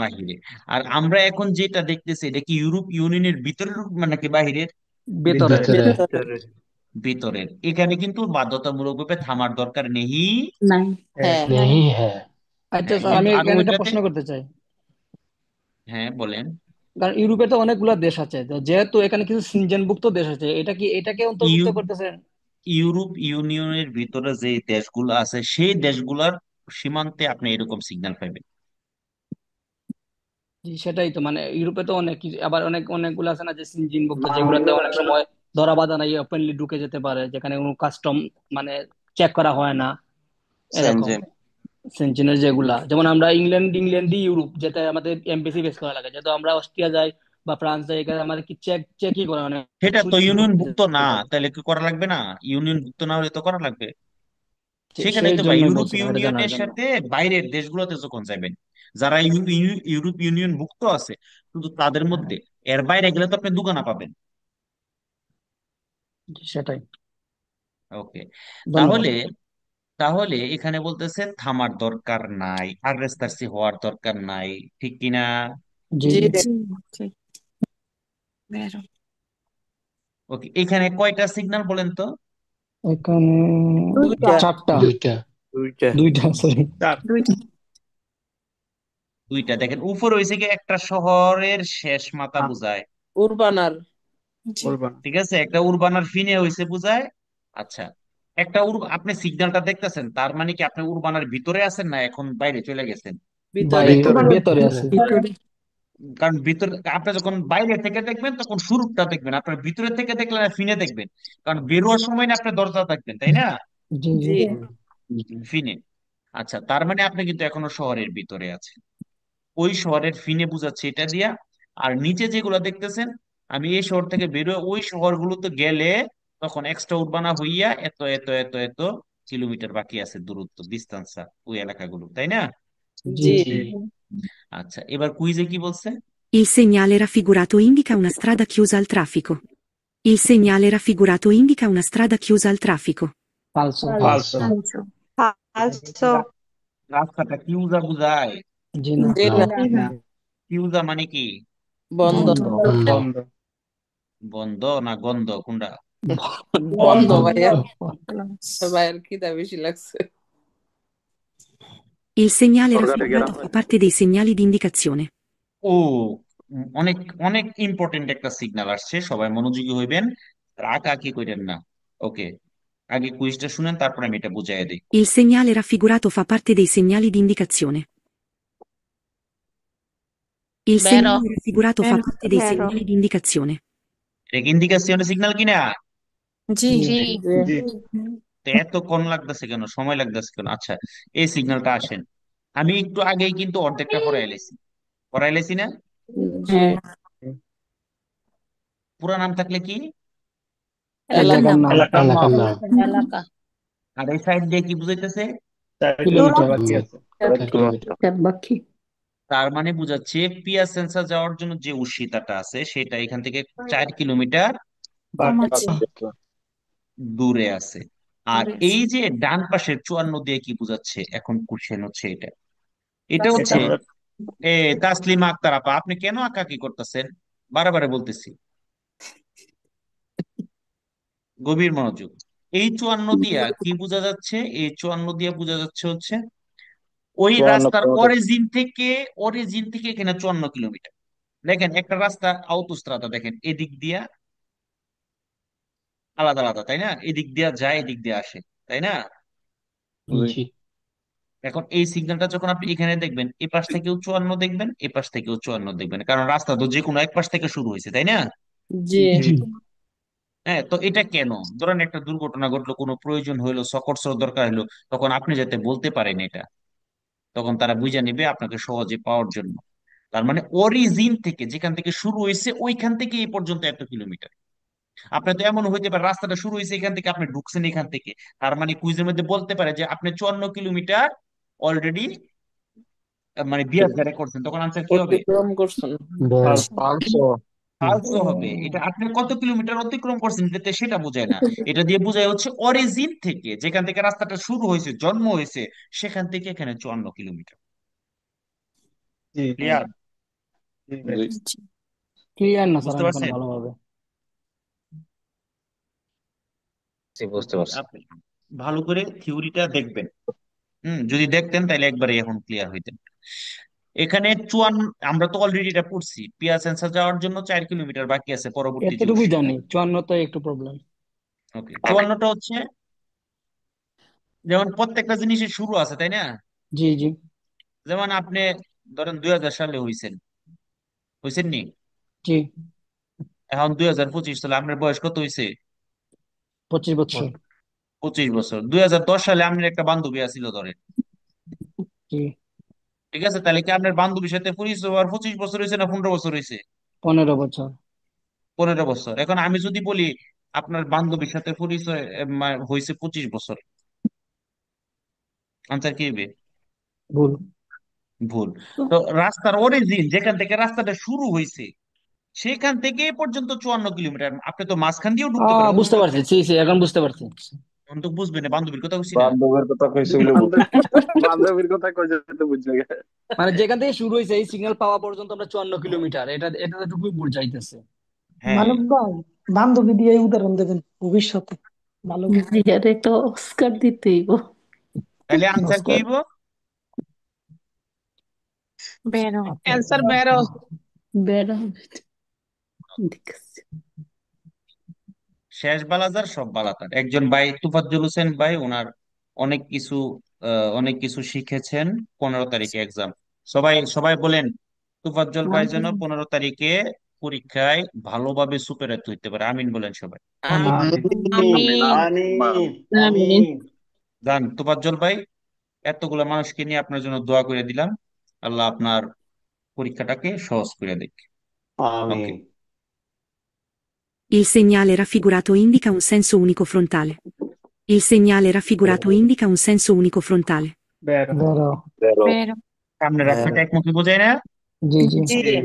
বাহিরে। আর আমরা এখন যেটা দেখতেছি এটা কি ইউরোপ ইউনিয়নের ভিতরের নাকি বাহিরের? ভেতরে। ভিতরে ভিতরে, ভিতরের। এখানে কিন্তু বাধ্যতামূলকভাবে থামার দরকার নেই। Nai. হ্যাঁ नहीं है। আচ্ছা হ্যাঁ, স্যার, আমি কিন্তু আর এখানে একটা ওইটাতে, প্রশ্ন করতে চাই। হ্যাঁ বলেন। কারণ ইউরোপে তো অনেকগুলো দেশ আছে, তো যেহেতু এখানে কিছু সিনজেনভুক্ত দেশ আছে, এটা কি এটাকে অন্তর্ভুক্ত ইউ- করতেছেন? ইউরোপ ইউনিয়নের ভিতরে যে দেশগুলো আছে সেই দেশগুলোর সীমান্তে আপনি এরকম সিগন্যাল পাবেন। জি, সেটাই তো, মানে ইউরোপে তো অনেক কিছু, আবার অনেকগুলো আছে না যে সিনজেনভুক্ত, যেগুলোতে বাংলা অনেক সময় ধরা বাধা নাই, ওপেনলি ঢুকে যেতে পারে, যেখানে কোনো কাস্টম মানে চেক করা হয় না, এরকম। সেনজেন, সেনচেনের যেগুলা, যেমন আমরা ইংল্যান্ড ইউরোপ, যেটা আমাদের এমবেসি বেস করা লাগে, যেহেতু আমরা অস্ট্রিয়া যাই বা ফ্রান্স যাই, এখানে আমাদের কি চেকই করে অনেক সেটা তো সুযোগ ইউনিয়ন ভুক্ত না, যেতে। তাহলে কি করা লাগবে না? ইউনিয়ন ভুক্ত না হলে তো করা লাগবে। সেখানেই সেই তো ভাই, জন্যই ইউরোপ বলছিলাম এটা জানার ইউনিয়নের জন্য। সাথে বাইরের দেশগুলোতে যখন যাবেন, যারা ইউরোপ ইউনিয়ন ভুক্ত আছে শুধু তাদের হ্যাঁ, মধ্যে, এর বাইরে গেলে তো আপনি দুগানা পাবেন। সেটাই। ওকে, ধন্যবাদ। তাহলে তাহলে এখানে বলতেছে থামার দরকার নাই, আগ্রেসতার্সি হওয়ার দরকার নাই, ঠিক কিনা? জি জি জি। রে। Sì, vero. ওকে, এখানে কয়টা সিগন্যাল বলেন তো? এখানে দুইটা। চারটা, দুইটা দুইটা, দুইটা সরি। চার, Duita. দুইটা। দেখেন উপর হয়েছে কি একটা শহরের শেষ মাথা বুঝায়, উরবানার। Sì. বলবা ঠিক আছে, একটা উরবানার ফিনে হয়েছে বুঝায়। আচ্ছা, একটা আপনি সিগন্যালটা দেখতেছেন, তার মানে কি আপনি উরবানার ভিতরে আছেন না এখন বাইরে চলে গেছেন? ভিতরে। বাইরে, ভিতরে, ভেতরে আছে। Vittorio. কারণ ভিতরে আপনি যখন বাইরে থেকে দেখবেন তখন শুরুটা দেখবেন, আপনার ভিতরে থেকে দেখলে না ফিনে দেখবেন, কারণ বেরোয়ার সময় না আপনি দরজা দেখবেন, তাই না? জি জি। জি। ফিনে। আচ্ছা, তার মানে আপনি কিন্তু এখনো শহরের ভিতরে আছেন, ওই শহরের ফিনে বুঝাচ্ছে এটা দিয়া। আর নিচে যেগুলো দেখতেছেন, আমি এই শহর থেকে বেরোয় ওই শহরগুলোতে গেলে তখন এক্সট্রা উর্বানা হইয়া এত এত এত এত কিলোমিটার বাকি আছে দূরত্ব, ডিস্টেন্সটা ওই এলাকাগুলো, তাই না? জি। জি। জি, আচ্ছা, এবার কুইজে কি বলছে? Il segnale raffigurato indica una strada chiusa al traffico. Il segnale raffigurato indica una strada chiusa al traffico. ফালসো। falso, Falso. Falso. রাস্তাটা কিউজা বুঝায়? জি না। জি না না। Nina. কিউজা মানে কি? বন্ধ। বন্ধ। বন্ধ বন্ধ, বন্ধ না গন্ধ কোনটা? বন্ধ বন্ধ। ভাইয়া। Class. ভাইয়ের খিদা বেশি লাগছে। Il segnale raffigurato fa parte dei segnali di indicazione. ও, অনেক অনেক ইম্পর্টেন্ট একটা সিগন্যাল আসছে, সবাই মনোযোগী হইবেন, রাগ কি কইরেন না। ওকে, আগে কুইজটা শুনেন, তারপর আমি এটা বুঝাই দিই। Il segnale raffigurato fa parte dei segnali di indicazione. Il Vero. segnale raffigurato fa Vero. parte dei Vero. segnali di indicazione. এটা কি ইন্ডিকেশন সিগন্যাল কিনা? G. G. জি, তো এতক্ষণ লাগতেছে কেন, সময় লাগতেছে কেন? আচ্ছা, এই সিগন্যালটা আসেন, আমি একটু আগেই কিন্তু অর্ধেকটা পড়াই লেছি না? জি। পুরা নাম থাকলে কি? এলাকার নাম। এলাকার এলাকার নাম, নাম Elaka. আর এই সাইড দিয়ে কি বুঝাইতেছে? 4 কিলোমিটার কিলোমিটার। বাকি আছে, 4 কিলোমিটার Tabacchi. তার মানে বুঝাচ্ছে পিয়াসেন্সা যাওয়ার জন্য যে উসিতাটা আছে সেটা এখান থেকে 4 কিলোমিটার বাকি, Tomazzi. দূরে আছে। আর পরে আছে। এই যে ডান পাশের 54 দিয়ে কি বোঝাচ্ছে, এখন কোশ্চেন হচ্ছে এটা এটা এটা হচ্ছে আমরা তাসলিমা আক্তার আপা, আপনি কেন আঁকাকি করতেছেন? বারে বারে বলতেছি, গভীর মনোযোগ। এই 54 দিয়া কি বোঝা যাচ্ছে? এই 54 দিয়া বোঝা যাচ্ছে হচ্ছে ওই 54 রাস্তার কিলোমিটার। অরিজিন থেকে এখানে 54 কিলোমিটার। দেখেন একটা রাস্তা আউতোস্ত্রাদা, দেখেন এদিক দিয়া আলাদা আলাদা, তাই না? এদিক দিয়া যায়, এদিক দিয়ে আসে, তাই না? জি। জি এখন এই সিগন্যালটা যখন আপনি এখানে দেখবেন, এ পাশ থেকেও 54 দেখবেন, এ পাশ থেকেও 54 দেখবেন, কারণ রাস্তা তো যে কোনো এক পাশ থেকে শুরু হয়েছে, তাই না? জি জি হ্যাঁ, তো এটা কেন? ধরেন একটা দুর্ঘটনা ঘটলো, কোনো প্রয়োজন হইলো, সকর্ষর দরকার হলো, তখন আপনি যাতে বলতে পারেন এটা, তখন তারা বুঝে নিবে আপনাকে সহজে পাওয়ার জন্য। তার মানে অরিজিন থেকে, যেখান থেকে শুরু হয়েছে ওইখান থেকে এই পর্যন্ত 1 কিলোমিটার। আপনার তো এমন হইতে পারে রাস্তাটা শুরু হয়েছে এখান থেকে, আপনি ঢুকছেন এখান থেকে, তার মানে কুইজের মধ্যে বলতে পারে যে আপনি 54 কিলোমিটার অলরেডি মানে বিয়ার ধারে করছেন, তখন আনসার কি হবে? অতিক্রম করছেন। বেরো পাঁচশো। ফালসো হবে। এটা আপনি কত কিলোমিটার অতিক্রম করছেন এটাতে সেটা বোঝায় না, এটা দিয়ে বোঝায় হচ্ছে অরিজিন থেকে, যেখান থেকে রাস্তাটা শুরু হয়েছে, জন্ম হয়েছে, সেখান থেকে এখানে 54 কিলোমিটার। জি ক্লিয়ার? জি ভাই। জি। জি। ক্লিয়ার না স্যার বুঝতে এখন পারছেন? ভালোভাবে। জি, বুঝতে ওকে, পারছি। আপনি ভালো করে থিওরিটা দেখবেন। যদি দেখতেন তাহলে একবারে এখন ক্লিয়ার হইতেন। এখানে 54, আমরা তো অলরেডি এটা পড়ছি, পিয়া সেন্সার যাওয়ার জন্য 4 কিলোমিটার বাকি আছে পরবর্তী এতটুকুই জংশন। জানি, চুয়ান্ন তো একটু প্রবলেম। ওকে, 54টা হচ্ছে যেমন প্রত্যেকটা জিনিসের শুরু আছে, তাই না? জি জি যেমন আপনি ধরেন 2000 সালে হইছেন নি, জি। এখন 2025 সালে আপনার বয়স কত হয়েছে? 25 বছর। 25 বছর। 2010 সালে আপনার একটা বান্ধবী আছিল ধরেন, জি। ঠিক আছে? তাহলে কি আপনার বান্ধবীর সাথে পরিচয় হওয়ার 25 বছর হয়েছে না 15 বছর হয়েছে? 15 বছর। 15 বছর। এখন আমি যদি বলি আপনার বান্ধবীর সাথে পরিচয় হয়েছে 25 বছর, আনসার কি হবে? ভুল। ভুল। তো রাস্তার অরিজিন, যেখান থেকে রাস্তাটা শুরু হয়েছে সেখান থেকে এ পর্যন্ত 54 কিলোমিটার। আপনি তো মাঝখান দিয়েও ঢুকতে পারেন, বুঝতে অন্য পারছি, জি জি এখন বুঝতে পারছি। তখন তো বুঝবেন না, বান্ধবীর কথা বুঝছি না। বান্ধবের কথা কইছে বলে বান্ধবীর কথা কই যেতে বুঝছে গে। মানে যেখান থেকে শুরু হয়েছে এই সিগন্যাল পাওয়া পর্যন্ত আমরা 54 কিলোমিটার, এটা এতটুকুই বুঝাইতেছে। হ্যাঁ, মানব ভাই, বান্ধবী দিয়ে উদাহরণ দেবেন ভবিষ্যতে ভালো কিছু। ভাইয়ার একটা অস্কার দিতেই গো। তাহলে আনসার কি নমস্কার। হইব? বেরো। আচ্ছা, অ্যান্সার বেরো। বেড়া হবে। দেখছি। শেষ বালাজার সব বালাতার। একজন ভাই তুফাজ্জল হোসেন ভাই, ওনার অনেক কিছু অনেক কিছু শিখেছেন। 15 তারিখে এক্সাম। সবাই সবাই বলেন তুফাজ্জল ভাই যেন 15 তারিখে পরীক্ষায় ভালোভাবে সুপারিত হইতে পারে, আমিন বলেন সবাই। আমি আমিন। আমি আমিন আমি আমিন। জান তুফাজ্জল ভাই, এতগুলো মানুষকে নিয়ে আপনার জন্য দোয়া করে দিলাম, আল্লাহ আপনার পরীক্ষাটাকে সহজ করে দিক। ওকে। আমিন। Il segnale raffigurato indica un senso unico frontale. Il segnale raffigurato indica un senso unico frontale. বেরো বেরো। বেরো। বেরো। সামনে রাস্তাটা একমুখী বোঝায় না? জি জি। জি জি।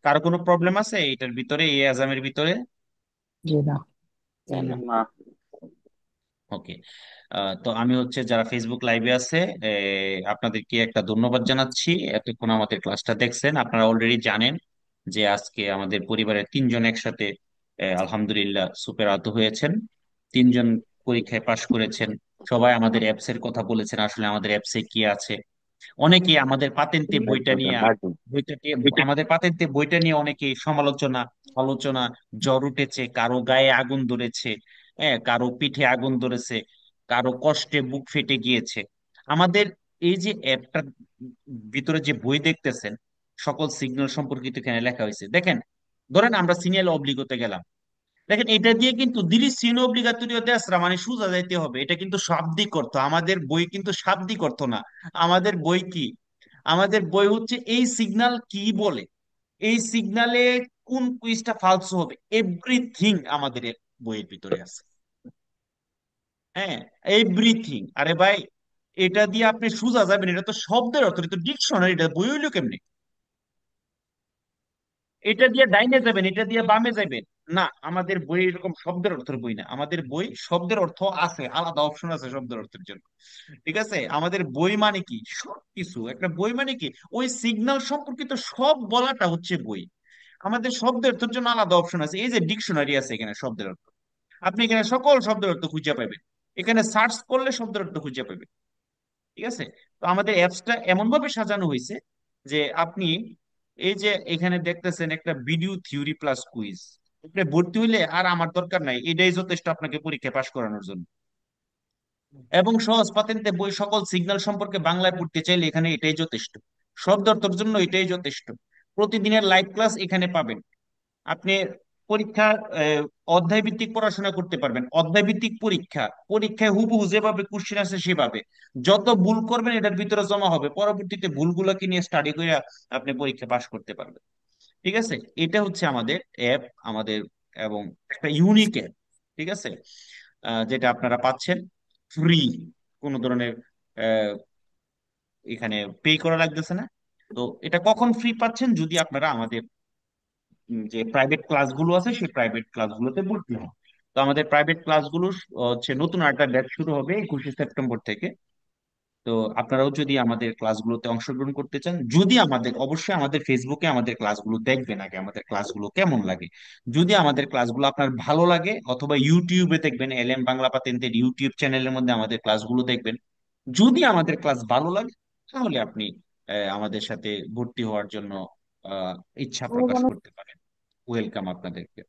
কারো কোনো প্রবলেম আছে এটার ভিতরে, এই আজামের ভিতরে? জি না। জানো। না। ওকে। তো আমি হচ্ছে যারা ফেসবুক লাইভে আছে, আপনাদেরকে একটা ধন্যবাদ জানাচ্ছি, এতক্ষণ আমাদের ক্লাসটা দেখছেন। আপনারা অলরেডি জানেন যে আজকে আমাদের পরিবারের 3জন একসাথে আলহামদুলিল্লাহ সুপের আহত হয়েছেন। 3জন পরীক্ষায় পাশ করেছেন। সবাই আমাদের অ্যাপস এর কথা বলেছেন, আসলে আমাদের অ্যাপসে কি আছে। অনেকে আমাদের পাতেন্তে আমাদের পাতেন্তে বইটা নিয়ে অনেকে সমালোচনা, আলোচনা, জ্বর উঠেছে, কারো গায়ে আগুন ধরেছে, হ্যাঁ, কারো পিঠে আগুন ধরেছে, কারো কষ্টে বুক ফেটে গিয়েছে। আমাদের এই যে অ্যাপটার ভিতরে যে বই দেখতেছেন, সকল সিগন্যাল সম্পর্কিত এখানে লেখা হয়েছে। দেখেন, ধরেন আমরা সিনিয়াল অব্লিগতে গেলাম, দেখেন এটা দিয়ে কিন্তু দিরি সিন অব্লিগাতরিও দেশরা মানে সোজা যাইতে হবে, এটা কিন্তু শাব্দিক অর্থ। আমাদের বই কিন্তু শাব্দিক অর্থ না। আমাদের বই কি? আমাদের বই হচ্ছে এই সিগন্যাল কি বলে, এই সিগন্যালে কোন কুইজটা ফালসো হবে, এভরিথিং আমাদের এ বইয়ের ভিতরে আছে। হ্যাঁ, এভরিথিং। আরে ভাই, এটা দিয়ে আপনি সোজা যাবেন, এটা তো শব্দের অর্থ, এটা তো ডিকশনারি, এটা বই হইলো কেমনি? এটা দিয়ে ডাইনে যাবেন, এটা দিয়ে বামে যাবেন, না, আমাদের বই এরকম শব্দের অর্থের বই না। আমাদের বই শব্দের অর্থ আছে, আলাদা অপশন আছে শব্দের অর্থের জন্য। ঠিক আছে, আমাদের বই মানে কি, সবকিছু একটা বই মানে কি, ওই সিগন্যাল সম্পর্কিত সব বলাটা হচ্ছে বই। আমাদের শব্দের অর্থের জন্য আলাদা অপশন আছে, এই যে ডিকশনারি আছে এখানে শব্দের অর্থ, আপনি এখানে সকল শব্দের অর্থ খুঁজে পাবেন, এখানে সার্চ করলে শব্দের অর্থ খুঁজে পাবেন। ঠিক আছে, তো আমাদের অ্যাপসটা এমন ভাবে সাজানো হয়েছে যে আপনি এই যে এখানে দেখতেছেন একটা ভিডিও থিওরি প্লাস কুইজ, আপনি ভর্তি হইলে আর আমার দরকার নাই, এটাই যথেষ্ট আপনাকে পরীক্ষা পাশ করানোর জন্য। এবং সহজ পাতেন্তে বই সকল সিগন্যাল সম্পর্কে বাংলায় পড়তে চাইলে এখানে এটাই যথেষ্ট, শব্দ অর্থের জন্য এটাই যথেষ্ট। প্রতিদিনের লাইভ ক্লাস এখানে পাবেন। আপনি পরীক্ষা অধ্যায় ভিত্তিক পড়াশোনা করতে পারবেন, অধ্যায় ভিত্তিক পরীক্ষা, পরীক্ষায় হুবহু যেভাবে কোশ্চেন আছে সেভাবে, যত ভুল করবেন এটার ভিতরে জমা হবে, পরবর্তীতে ভুলগুলোকে নিয়ে স্টাডি করে আপনি পরীক্ষা পাশ করতে পারবেন। ঠিক আছে, এটা হচ্ছে আমাদের অ্যাপ, আমাদের এবং একটা ইউনিক অ্যাপ। ঠিক আছে, যেটা আপনারা পাচ্ছেন ফ্রি, কোনো ধরনের আহ, এখানে পে করা লাগতেছে না। তো এটা কখন ফ্রি পাচ্ছেন, যদি আপনারা আমাদের যে প্রাইভেট ক্লাসগুলো আছে সেই প্রাইভেট ক্লাসগুলোতে ভর্তি হন। তো আমাদের প্রাইভেট ক্লাসগুলো হচ্ছে নতুন একটা ব্যাচ শুরু হবে 21শে সেপ্টেম্বর থেকে। তো আপনারাও যদি আমাদের ক্লাসগুলোতে অংশগ্রহণ করতে চান, যদি আমাদের, অবশ্যই আমাদের ফেসবুকে আমাদের ক্লাসগুলো দেখবেন আগে, আমাদের ক্লাসগুলো কেমন লাগে। যদি আমাদের ক্লাসগুলো আপনার ভালো লাগে, অথবা ইউটিউবে দেখবেন, এলএম বাংলা পাতেন্তের ইউটিউব চ্যানেলের মধ্যে আমাদের ক্লাসগুলো দেখবেন। যদি আমাদের ক্লাস ভালো লাগে, তাহলে আপনি আমাদের সাথে ভর্তি হওয়ার জন্য আহ ইচ্ছা প্রকাশ করতে পারেন। ওয়েলকাম আপনাদেরকে।